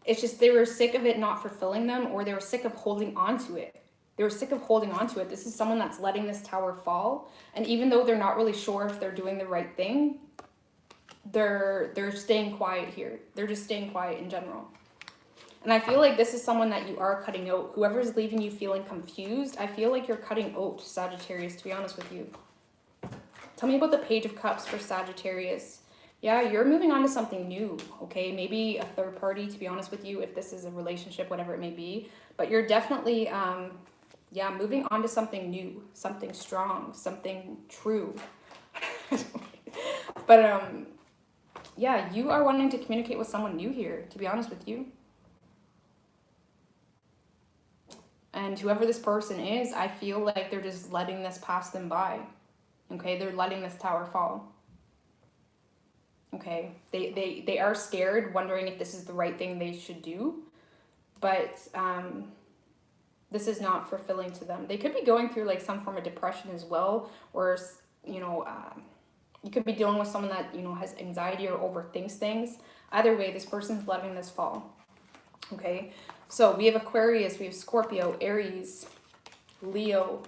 it's just they were sick of it not fulfilling them, or they were sick of holding on to it. They were sick of holding on to it. This is someone that's letting this tower fall. And even though they're not really sure if they're doing the right thing, they're staying quiet here. They're just staying quiet in general. And I feel like this is someone that you are cutting out. Whoever's leaving you feeling confused, I feel like you're cutting out Sagittarius, to be honest with you. Tell me about the Page of Cups for Sagittarius. Yeah, you're moving on to something new, okay? Maybe a third party, to be honest with you, if this is a relationship, whatever it may be. But you're definitely, yeah, moving on to something new, something strong, something true. But, yeah, you are wanting to communicate with someone new here, to be honest with you. And whoever this person is, I feel like they're just letting this pass them by. Okay, they're letting this tower fall. Okay, they are scared, wondering if this is the right thing they should do. But this is not fulfilling to them. They could be going through like some form of depression as well. Or, you know, you could be dealing with someone that, you know, has anxiety or overthinks things. Either way, this person's letting this fall. Okay, so we have Aquarius, we have Scorpio, Aries, Leo,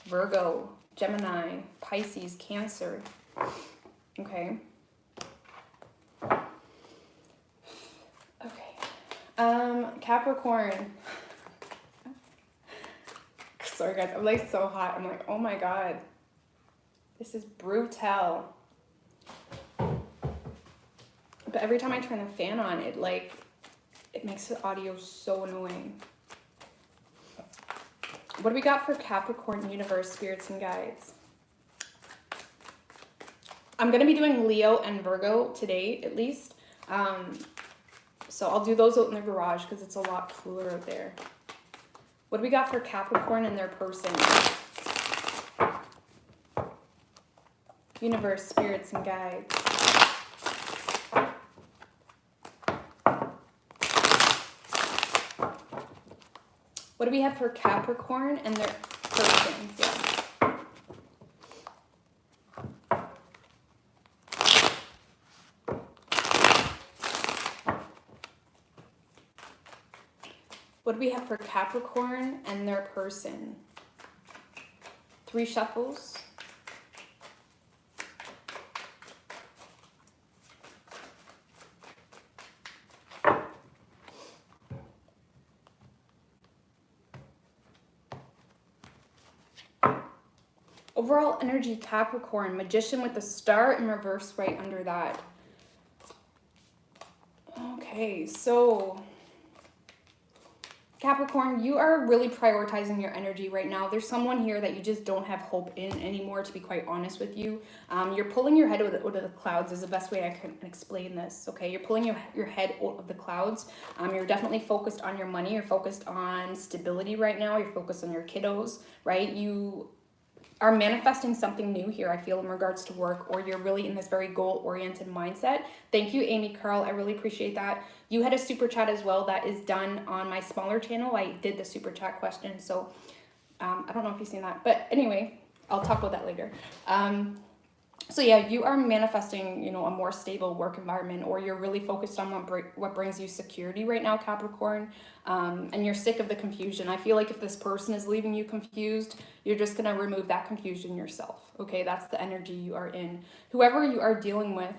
Virgo, Gemini, Pisces, Cancer. Okay. Okay. Capricorn. Sorry guys, I'm like so hot. I'm like, oh my god. This is brutal. But every time I turn the fan on, it makes the audio so annoying. What do we got for Capricorn, universe, spirits, and guides? I'm going to be doing Leo and Virgo today, at least. So I'll do those out in the garage because it's a lot cooler out there. What do we got for Capricorn and their person? Universe, spirits, and guides. What do we have for Capricorn and their person? Yeah. What do we have for Capricorn and their person? 3 shuffles. Overall energy, Capricorn, Magician with the star in reverse right under that. Okay, so Capricorn, you are really prioritizing your energy right now. There's someone here that you just don't have hope in anymore, to be quite honest with you. You're pulling your head out of the clouds is the best way I can explain this, okay? You're pulling your head out of the clouds. You're definitely focused on your money. You're focused on stability right now. You're focused on your kiddos, right? You are manifesting something new here, I feel, in regards to work, or you're really in this very goal-oriented mindset. Thank you, Amy Carl. I really appreciate that. You had a super chat as well that is done on my smaller channel. I did the super chat question, so I don't know if you've seen that. But anyway, I'll talk about that later. So yeah, you are manifesting, you know, a more stable work environment, or you're really focused on what brings you security right now, Capricorn, and you're sick of the confusion. I feel like if this person is leaving you confused, you're just going to remove that confusion yourself, okay? That's the energy you are in. Whoever you are dealing with,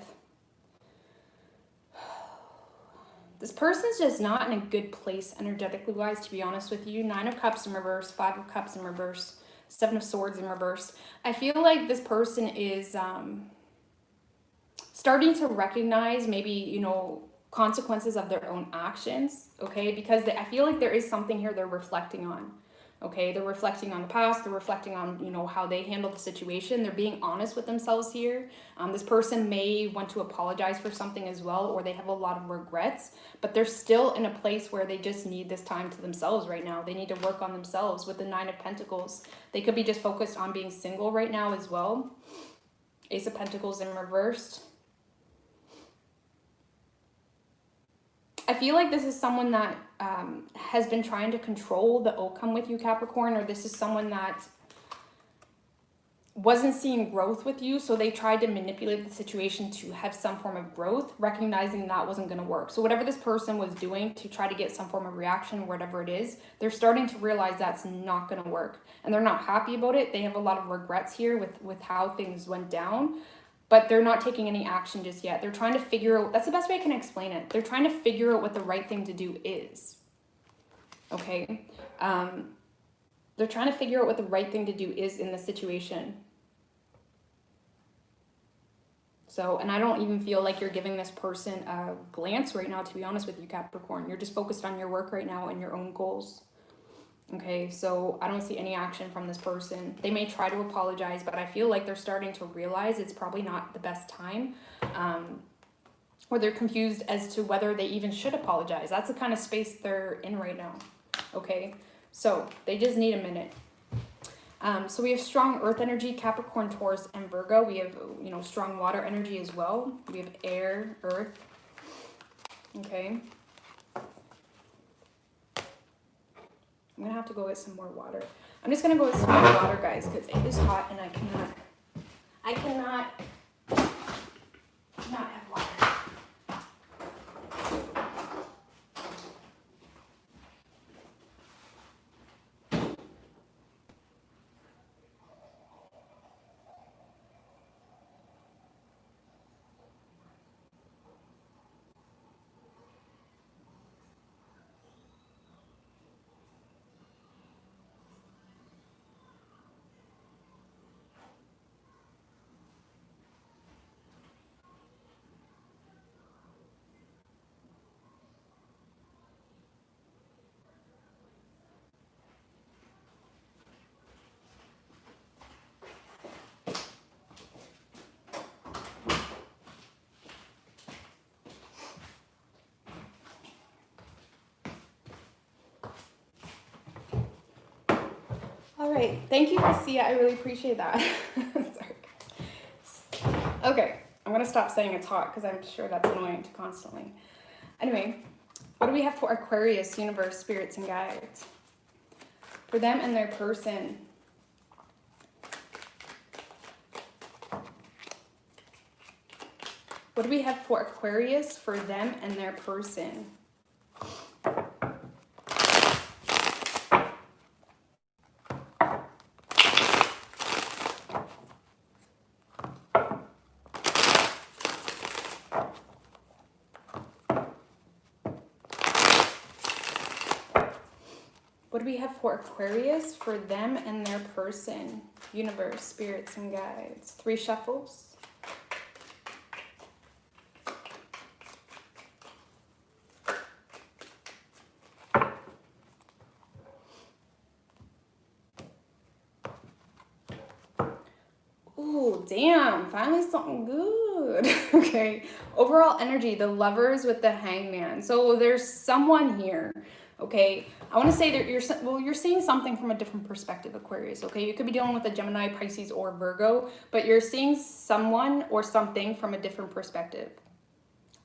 this person's just not in a good place energetically wise, to be honest with you. 9 of Cups in reverse, 5 of Cups in reverse, 7 of Swords in reverse. I feel like this person is starting to recognize maybe, you know, consequences of their own actions, okay? Because I feel like there is something here they're reflecting on, okay? They're reflecting on the past. They're reflecting on, you know, how they handled the situation. They're being honest with themselves here. This person may want to apologize for something as well, or they have a lot of regrets, but they're still in a place where they just need this time to themselves right now. They need to work on themselves. With the 9 of Pentacles, they could be just focused on being single right now as well. Ace of Pentacles in reverse. I feel like this is someone that has been trying to control the outcome with you, Capricorn, or this is someone that wasn't seeing growth with you, so they tried to manipulate the situation to have some form of growth, recognizing that wasn't going to work. So whatever this person was doing to try to get some form of reaction, whatever it is, they're starting to realize that's not going to work, and they're not happy about it. They have a lot of regrets here with how things went down, but they're not taking any action just yet. They're trying to figure out, that's the best way I can explain it. They're trying to figure out what the right thing to do is. Okay. They're trying to figure out what the right thing to do is in the situation. So, and I don't even feel like you're giving this person a glance right now, to be honest with you, Capricorn. You're just focused on your work right now and your own goals. Okay, so I don't see any action from this person. They may try to apologize, but I feel like they're starting to realize it's probably not the best time. Or they're confused as to whether they even should apologize. That's the kind of space they're in right now. Okay, so they just need a minute. So we have strong earth energy, Capricorn, Taurus, and Virgo. We have, you know, strong water energy as well. We have air, earth. Okay. I'm going to have to go get some more water. I'm just going to go with some more water, guys, because it is hot and I cannot not have water. All right, thank you, Garcia. I really appreciate that. Sorry. Okay, I'm gonna stop saying it's hot because I'm sure that's annoying to constantly. Anyway, what do we have for Aquarius, universe, spirits, and guides? For them and their person. What do we have for Aquarius, for them and their person? What do we have for Aquarius, for them and their person? Universe, spirits, and guides. 3 shuffles. Ooh, damn, finally something good. Okay, overall energy, the Lovers with the Hangman. So there's someone here. Okay, I want to say that you're seeing something from a different perspective, Aquarius. Okay, you could be dealing with a Gemini, Pisces, or Virgo, but you're seeing someone or something from a different perspective.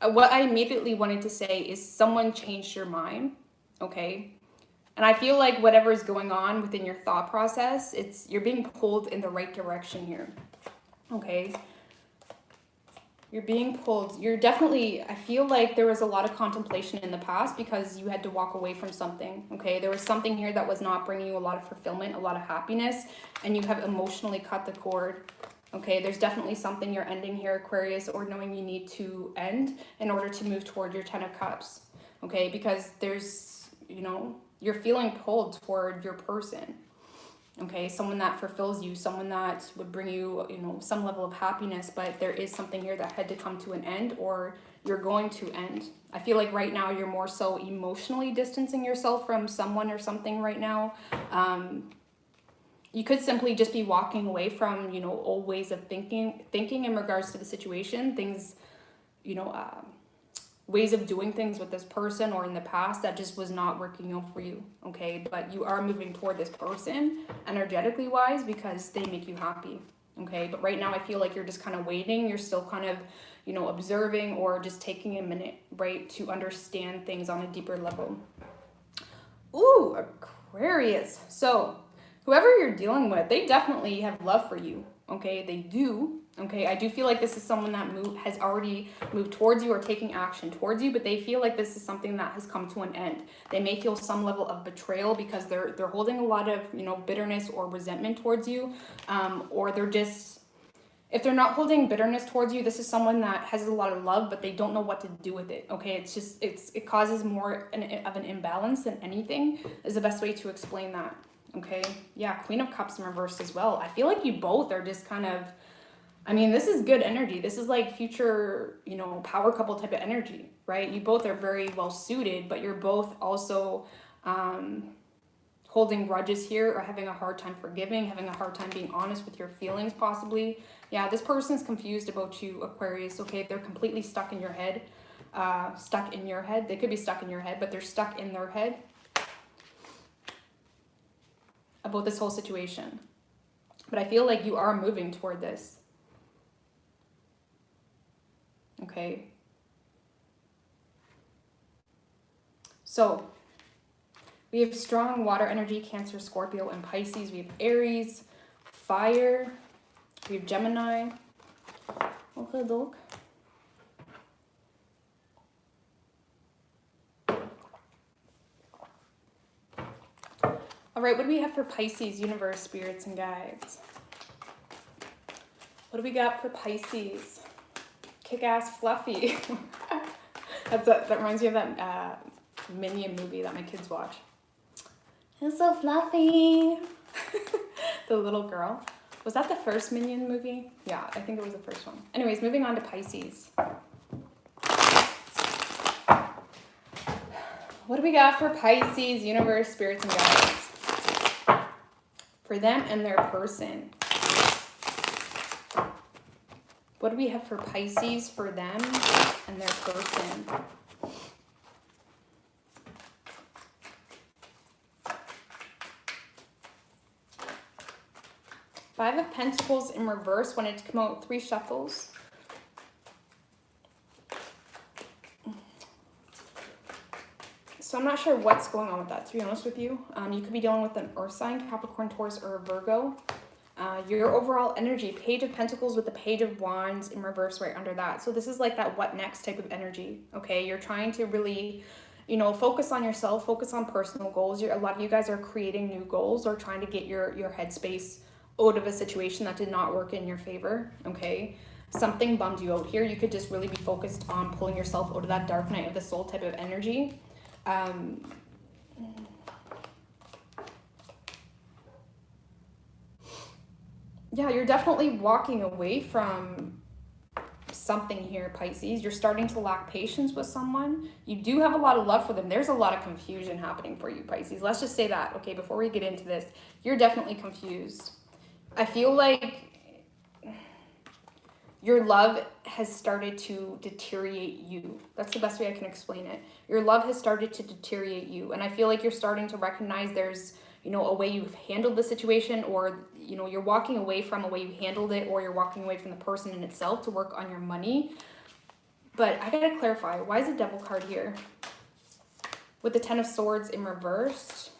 What I immediately wanted to say is someone changed your mind. Okay, and I feel like whatever is going on within your thought process, you're being pulled in the right direction here. Okay. You're being pulled. You're definitely, I feel like there was a lot of contemplation in the past because you had to walk away from something, okay? There was something here that was not bringing you a lot of fulfillment, a lot of happiness, and you have emotionally cut the cord, okay? There's definitely something you're ending here, Aquarius, or knowing you need to end in order to move toward your 10 of Cups, okay? Because there's, you know, you're feeling pulled toward your person. Okay, someone that fulfills you, someone that would bring you, you know, some level of happiness, but there is something here that had to come to an end or you're going to end. I feel like right now you're more so emotionally distancing yourself from someone or something right now. You could simply just be walking away from, you know, old ways of thinking in regards to the situation, things, you know, ways of doing things with this person or in the past that just was not working out for you, okay? But you are moving toward this person energetically wise because they make you happy, okay? But right now I feel like you're just kind of waiting. You're still kind of, you know, observing or just taking a minute, right, to understand things on a deeper level. Ooh, Aquarius. So whoever you're dealing with, they definitely have love for you, Okay, they do. Okay, I do feel like this is someone that has already moved towards you or taking action towards you, but they feel like this is something that has come to an end. They may feel some level of betrayal because they're holding a lot of, you know, bitterness or resentment towards you, or they're just, if they're not holding bitterness towards you, this is someone that has a lot of love, but they don't know what to do with it. Okay, it's just, it causes more of an imbalance than anything is the best way to explain that. Okay, yeah, Queen of Cups in reverse as well. I feel like you both are just kind of, I mean, this is good energy. This is like future, you know, power couple type of energy, right? You both are very well suited, but you're both also holding grudges here or having a hard time forgiving, having a hard time being honest with your feelings possibly. Yeah, this person's confused about you, Aquarius, okay? They're completely stuck in your head. They could be stuck in your head, but they're stuck in their head about this whole situation. But I feel like you are moving toward this. Okay. So we have strong water energy, Cancer, Scorpio, and Pisces. We have Aries, fire. We have Gemini. Okay, dog. All right, what do we have for Pisces, universe, spirits, and guides? What do we got for Pisces? Kick-ass fluffy. That reminds me of that Minion movie that my kids watch. It's so fluffy. The little girl. Was that the first Minion movie? Yeah, I think it was the first one. Anyways, moving on to Pisces. What do we got for Pisces, universe, spirits, and guides? For them and their person. What do we have for Pisces, for them and their person? Five of Pentacles in reverse. Wanted to come out 3 shuffles. So I'm not sure what's going on with that, to be honest with you. You could be dealing with an earth sign, Capricorn, Taurus, or a Virgo. Your overall energy, Page of Pentacles with the Page of Wands in reverse right under that. So this is like that what next type of energy, okay? You're trying to really, you know, focus on yourself, focus on personal goals. A lot of you guys are creating new goals or trying to get your headspace out of a situation that did not work in your favor, okay? Something bummed you out here. You could just really be focused on pulling yourself out of that dark night of the soul type of energy. Yeah, you're definitely walking away from something here, Pisces. You're starting to lack patience with someone. You do have a lot of love for them. There's a lot of confusion happening for you, Pisces. Let's just say that, okay, before we get into this. You're definitely confused. I feel like your love has started to deteriorate you. That's the best way I can explain it. Your love has started to deteriorate you. And I feel like you're starting to recognize there's, you know, a way you've handled the situation, or, you know, you're walking away from a way you handled it, or you're walking away from the person in itself to work on your money. But I gotta clarify, why is the Devil card here? With the Ten of Swords in reverse.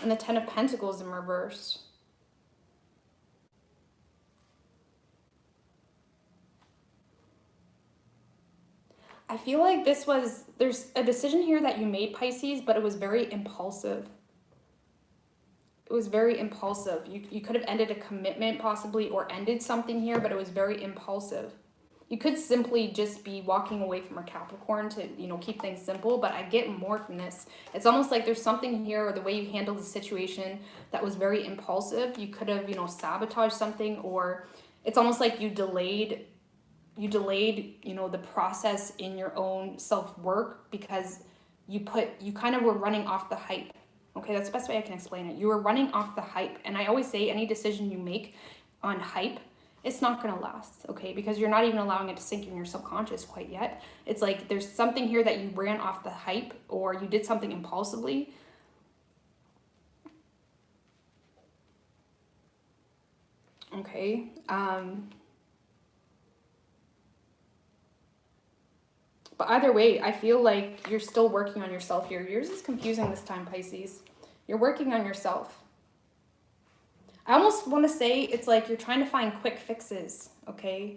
And the Ten of Pentacles in reverse. I feel like there's a decision here that you made, Pisces, but it was very impulsive. It was very impulsive. You could have ended a commitment possibly, or ended something here, but it was very impulsive. You could simply just be walking away from a Capricorn to, you know, keep things simple, but I get more from this. It's almost like there's something here, or the way you handled the situation, that was very impulsive. You could have, you know, sabotaged something, or it's almost like you delayed, you know, the process in your own self-work because you kind of were running off the hype. Okay, that's the best way I can explain it. You were running off the hype. And I always say any decision you make on hype, it's not going to last, okay? Because you're not even allowing it to sink in your subconscious quite yet. It's like there's something here that you ran off the hype, or you did something impulsively. Okay. But either way, I feel like you're still working on yourself here. Yours is confusing this time, Pisces. You're working on yourself. I almost want to say it's like you're trying to find quick fixes, okay?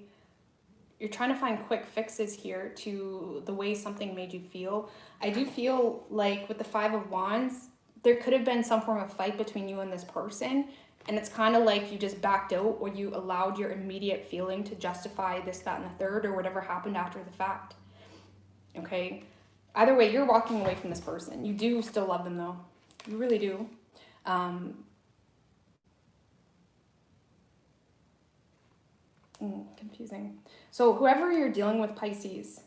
You're trying to find quick fixes here to the way something made you feel. I do feel like with the Five of Wands, there could have been some form of fight between you and this person. And it's kind of like you just backed out, or you allowed your immediate feeling to justify this, that, and the third, or whatever happened after the fact. Okay? Either way, you're walking away from this person. You do still love them, though. You really do. Confusing. So whoever you're dealing with, Pisces,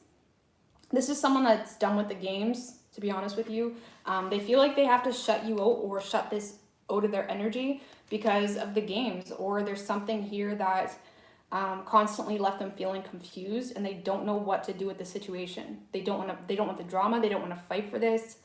this is someone that's done with the games, to be honest with you. They feel like they have to shut you out or shut this out of their energy because of the games, or there's something here that constantly left them feeling confused, and they don't know what to do with the situation. They don't want the drama. They don't want to fight for this.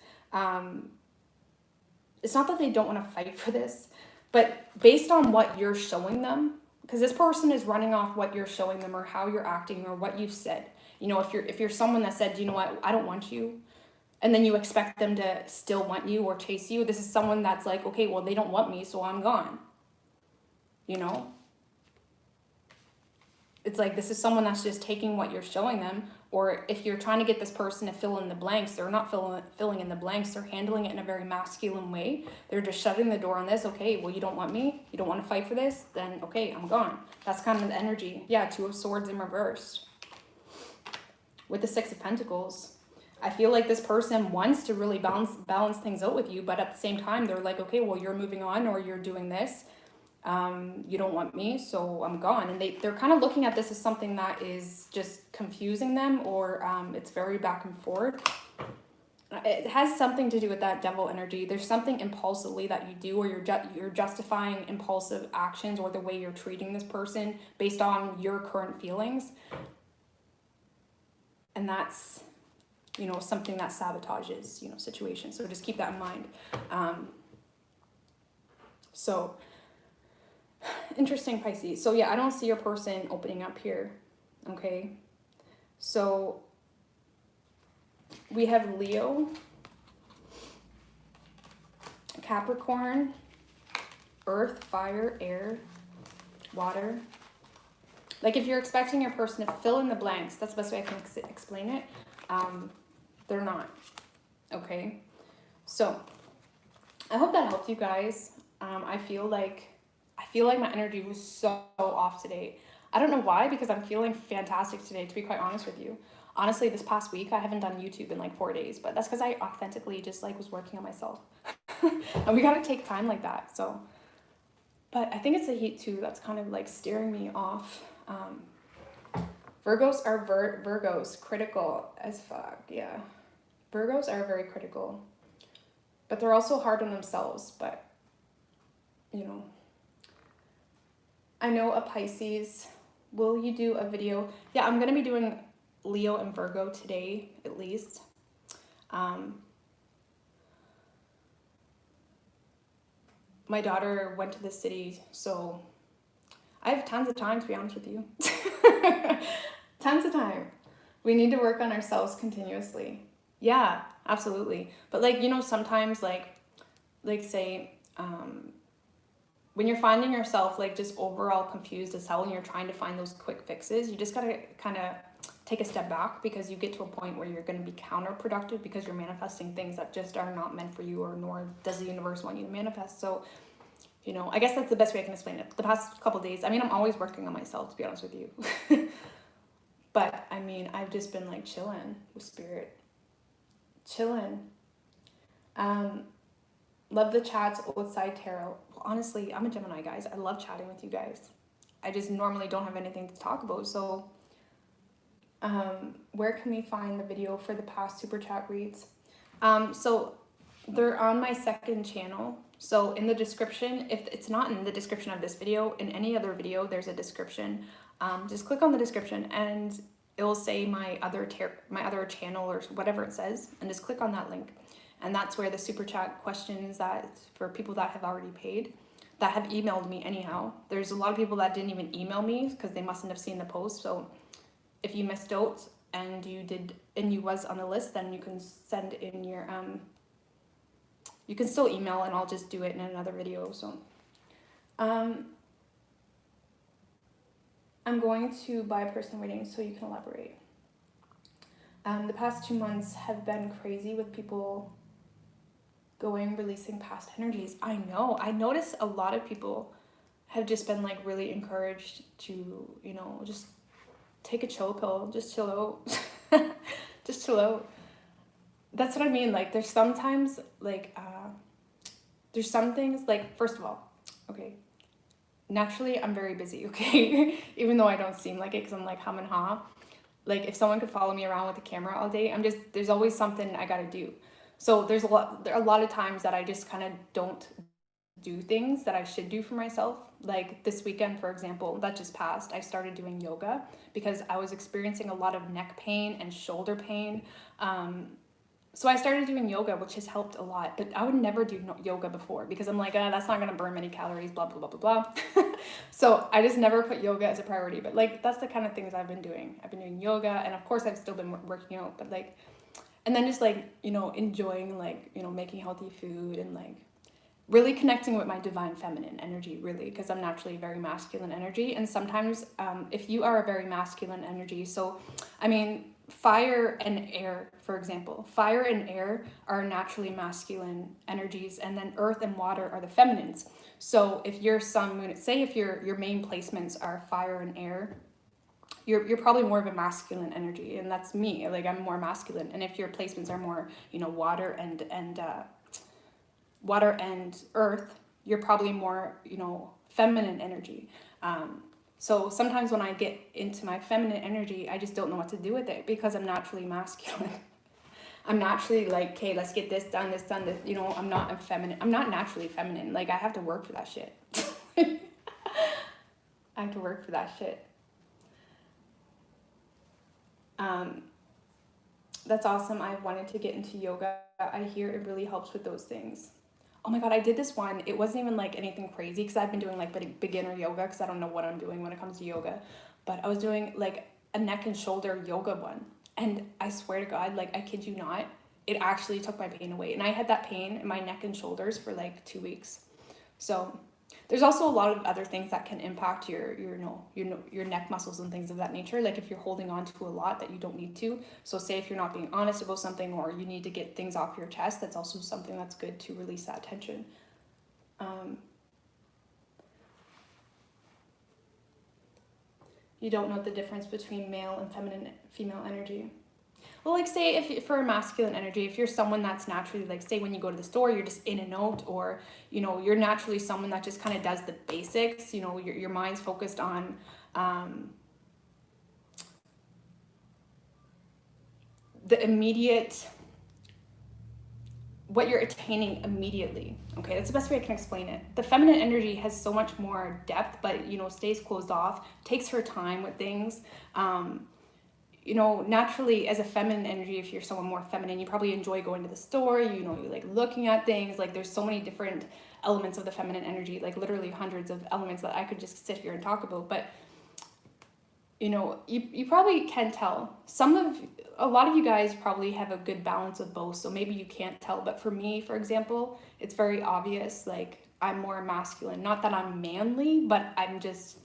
It's not that they don't want to fight for this, but based on what you're showing them, because this person is running off what you're showing them or how you're acting or what you've said. You know, if you're someone that said, you know what, I don't want you, and then you expect them to still want you or chase you, this is someone that's like, okay, well, they don't want me, so I'm gone. You know? It's like this is someone that's just taking what you're showing them, or if you're trying to get this person to fill in the blanks, they're not filling in the blanks. They're handling it in a very masculine way. They're just shutting the door on this. Okay, well, you don't want me. You don't want to fight for this. Then, okay, I'm gone. That's kind of the energy. Yeah, Two of Swords in reverse. With the Six of Pentacles, I feel like this person wants to really balance things out with you, but at the same time, they're like, okay, well, you're moving on, or you're doing this. You don't want me, so I'm gone. And they're kind of looking at this as something that is just confusing them, or it's very back and forth. It has something to do with that devil energy. There's something impulsively that you do, or you're justifying impulsive actions or the way you're treating this person based on your current feelings. And that's, you know, something that sabotages, you know, situations. So just keep that in mind. So interesting, Pisces. So yeah, I don't see your person opening up here. Okay. So we have Leo, Capricorn, Earth, Fire, Air, Water. Like if you're expecting your person to fill in the blanks, that's the best way I can explain it. They're not. Okay. So I hope that helped you guys. I feel like my energy was so off today. I don't know why, because I'm feeling fantastic today, to be quite honest with you. Honestly, this past week, I haven't done YouTube in like 4 days, but that's because I authentically just like was working on myself. And we got to take time like that. So, but I think it's the heat too that's kind of like steering me off. Virgos are Virgos, critical as fuck. Yeah. Virgos are very critical, but they're also hard on themselves. But, you know, I know a Pisces. Will you do a video? Yeah, I'm going to be doing Leo and Virgo today, at least. My daughter went to the city, so I have tons of time, to be honest with you. Tons of time. We need to work on ourselves continuously. Yeah, absolutely. But like, you know, sometimes like say, when you're finding yourself like just overall confused as hell and you're trying to find those quick fixes, you just got to kind of take a step back, because you get to a point where you're going to be counterproductive because you're manifesting things that just are not meant for you, or nor does the universe want you to manifest. So, you know, I guess that's the best way I can explain it. The past couple of days, I mean, I'm always working on myself, to be honest with you. But I mean, I've just been like chilling with spirit. Chilling. Love the chats, Old Side Tarot. Well, honestly, I'm a Gemini, guys. I love chatting with you guys. I just normally don't have anything to talk about. So where can we find the video for the past super chat reads? So they're on my second channel. So in the description, if it's not in the description of this video, in any other video, there's a description. Just click on the description and it will say my other channel or whatever it says, and just click on that link. And that's where the super chat questions that for people that have already paid, that have emailed me anyhow. There's a lot of people that didn't even email me because they mustn't have seen the post. So if you missed out and you was on the list, then you can send in your You can still email and I'll just do it in another video. So I'm going to buy a personal reading so you can elaborate. The past 2 months have been crazy with people releasing past energies. I know. I notice a lot of people have just been like really encouraged to, you know, just take a chill pill, just chill out. Just chill out. That's what I mean. Like there's sometimes like, there's some things like, first of all, okay, naturally I'm very busy, okay? Even though I don't seem like it because I'm like hum and ha. Like if someone could follow me around with a camera all day, there's always something I gotta do. So there are a lot of times that I just kind of don't do things that I should do for myself. Like this weekend, for example, that just passed, I started doing yoga because I was experiencing a lot of neck pain and shoulder pain. So I started doing yoga, which has helped a lot, but I would never do yoga before because I'm like, that's not going to burn many calories, blah, blah, blah, blah, blah. So I just never put yoga as a priority, but like, that's the kind of things I've been doing. I've been doing yoga, and of course I've still been working out, but like, and then just like, you know, enjoying like, you know, making healthy food and like really connecting with my divine feminine energy, really, because I'm naturally very masculine energy. And sometimes if you are a very masculine energy, so I mean, fire and air, for example, fire and air are naturally masculine energies, and then earth and water are the feminines. So if your sun, moon, say if your main placements are fire and air, you're probably more of a masculine energy, and that's me. Like I'm more masculine. And if your placements are more, you know, water and earth, you're probably more, you know, feminine energy. So sometimes when I get into my feminine energy, I just don't know what to do with it because I'm naturally masculine. I'm naturally like, okay, let's get this done, this, you know, I'm not naturally feminine. Like I have to work for that shit. I have to work for that shit. That's awesome. I wanted to get into yoga. I hear it really helps with those things. Oh my God, I did this one. It wasn't even like anything crazy because I've been doing like beginner yoga because I don't know what I'm doing when it comes to yoga. But I was doing like a neck and shoulder yoga one. And I swear to God, like I kid you not, it actually took my pain away. And I had that pain in my neck and shoulders for like 2 weeks. So there's also a lot of other things that can impact your neck muscles and things of that nature. Like if you're holding on to a lot that you don't need to. So say if you're not being honest about something or you need to get things off your chest, that's also something that's good to release that tension. You don't know the difference between male and female energy. Well, like say if for a masculine energy, if you're someone that's naturally like, say when you go to the store, you're just in and out, or, you know, you're naturally someone that just kind of does the basics, you know, your mind's focused on the immediate, what you're attaining immediately. Okay, that's the best way I can explain it. The feminine energy has so much more depth, but, you know, stays closed off, takes her time with things. You know, naturally as a feminine energy, if you're someone more feminine, you probably enjoy going to the store, you know, you like looking at things. Like there's so many different elements of the feminine energy, like literally hundreds of elements that I could just sit here and talk about. But, you know, you probably can tell. A lot of you guys probably have a good balance of both, so maybe you can't tell. But for me, for example, it's very obvious, like I'm more masculine. Not that I'm manly, but I'm just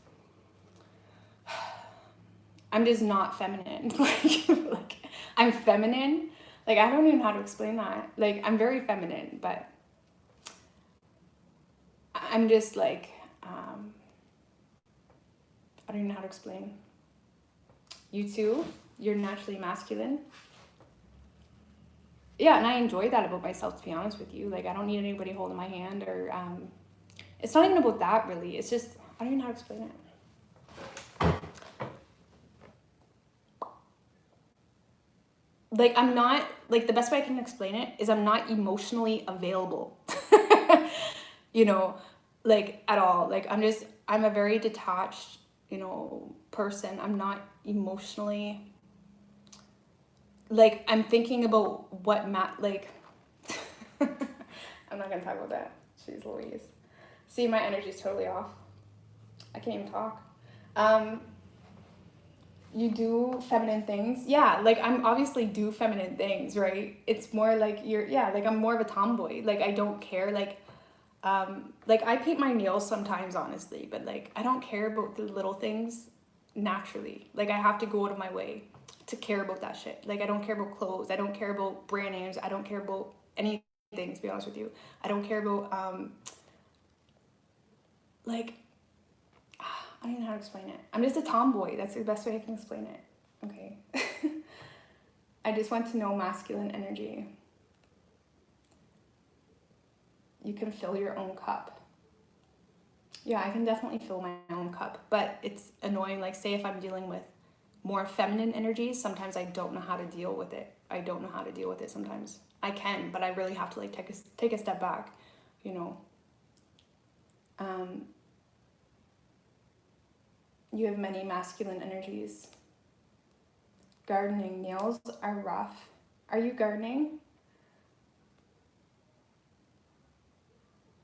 not feminine. like I'm feminine. Like I don't even know how to explain that. Like I'm very feminine, but I'm just like, I don't even know how to explain. You too, you're naturally masculine. Yeah, and I enjoy that about myself, to be honest with you. Like I don't need anybody holding my hand or, it's not even about that really. It's just, I don't even know how to explain it. Like I'm not, like the best way I can explain it is I'm not emotionally available, you know, like at all. Like I'm a very detached, you know, person. I'm not emotionally, like I'm thinking about what like, I'm not gonna talk about that. Jeez Louise. See, my energy's totally off. I can't even talk. You do feminine things. Yeah, like I'm obviously do feminine things, right? It's more like yeah, like I'm more of a tomboy. Like I don't care, like I paint my nails sometimes, honestly, but like I don't care about the little things naturally. Like I have to go out of my way to care about that shit. Like I don't care about clothes. I don't care about brand names. I don't care about anything, to be honest with you. I don't care about like I don't even know how to explain it. I'm just a tomboy. That's the best way I can explain it. Okay. I just want to know masculine energy. You can fill your own cup. Yeah, I can definitely fill my own cup, but it's annoying. Like, say if I'm dealing with more feminine energies, sometimes I don't know how to deal with it. I don't know how to deal with it sometimes. I can, but I really have to like take a step back, you know. You have many masculine energies. Gardening, nails are rough. Are you gardening?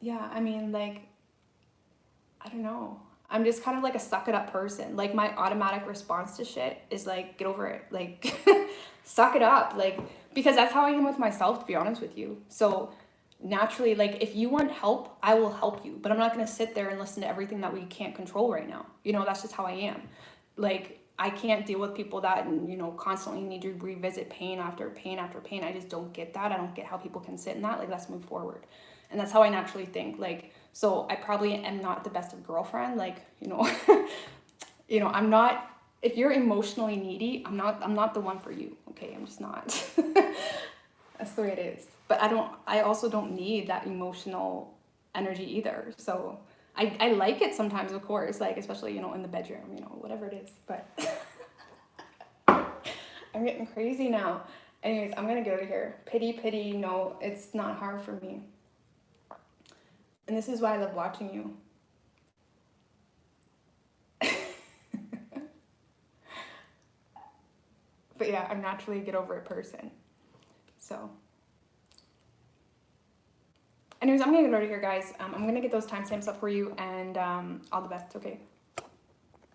Yeah, I mean, like, I don't know. I'm just kind of like a suck it up person. Like, my automatic response to shit is like, get over it. Like, suck it up. Like, because that's how I am with myself, to be honest with you. So, naturally, like, if you want help, I will help you. But I'm not going to sit there and listen to everything that we can't control right now. You know, that's just how I am. Like, I can't deal with people that, you know, constantly need to revisit pain after pain after pain. I just don't get that. I don't get how people can sit in that. Like, let's move forward. And that's how I naturally think. Like, so I probably am not the best of girlfriend. Like, you know, you know, I'm not, if you're emotionally needy, I'm not the one for you. Okay, I'm just not. That's the way it is. But I also don't need that emotional energy either. So I like it sometimes, of course, like, especially, you know, in the bedroom, you know, whatever it is. But I'm getting crazy now. Anyways, I'm gonna go to here. Pity, no, it's not hard for me. And this is why I love watching you. But yeah, I'm naturally a get over it person. So anyways, I'm gonna get out of here, guys. I'm gonna get those timestamps up for you, and all the best. Okay.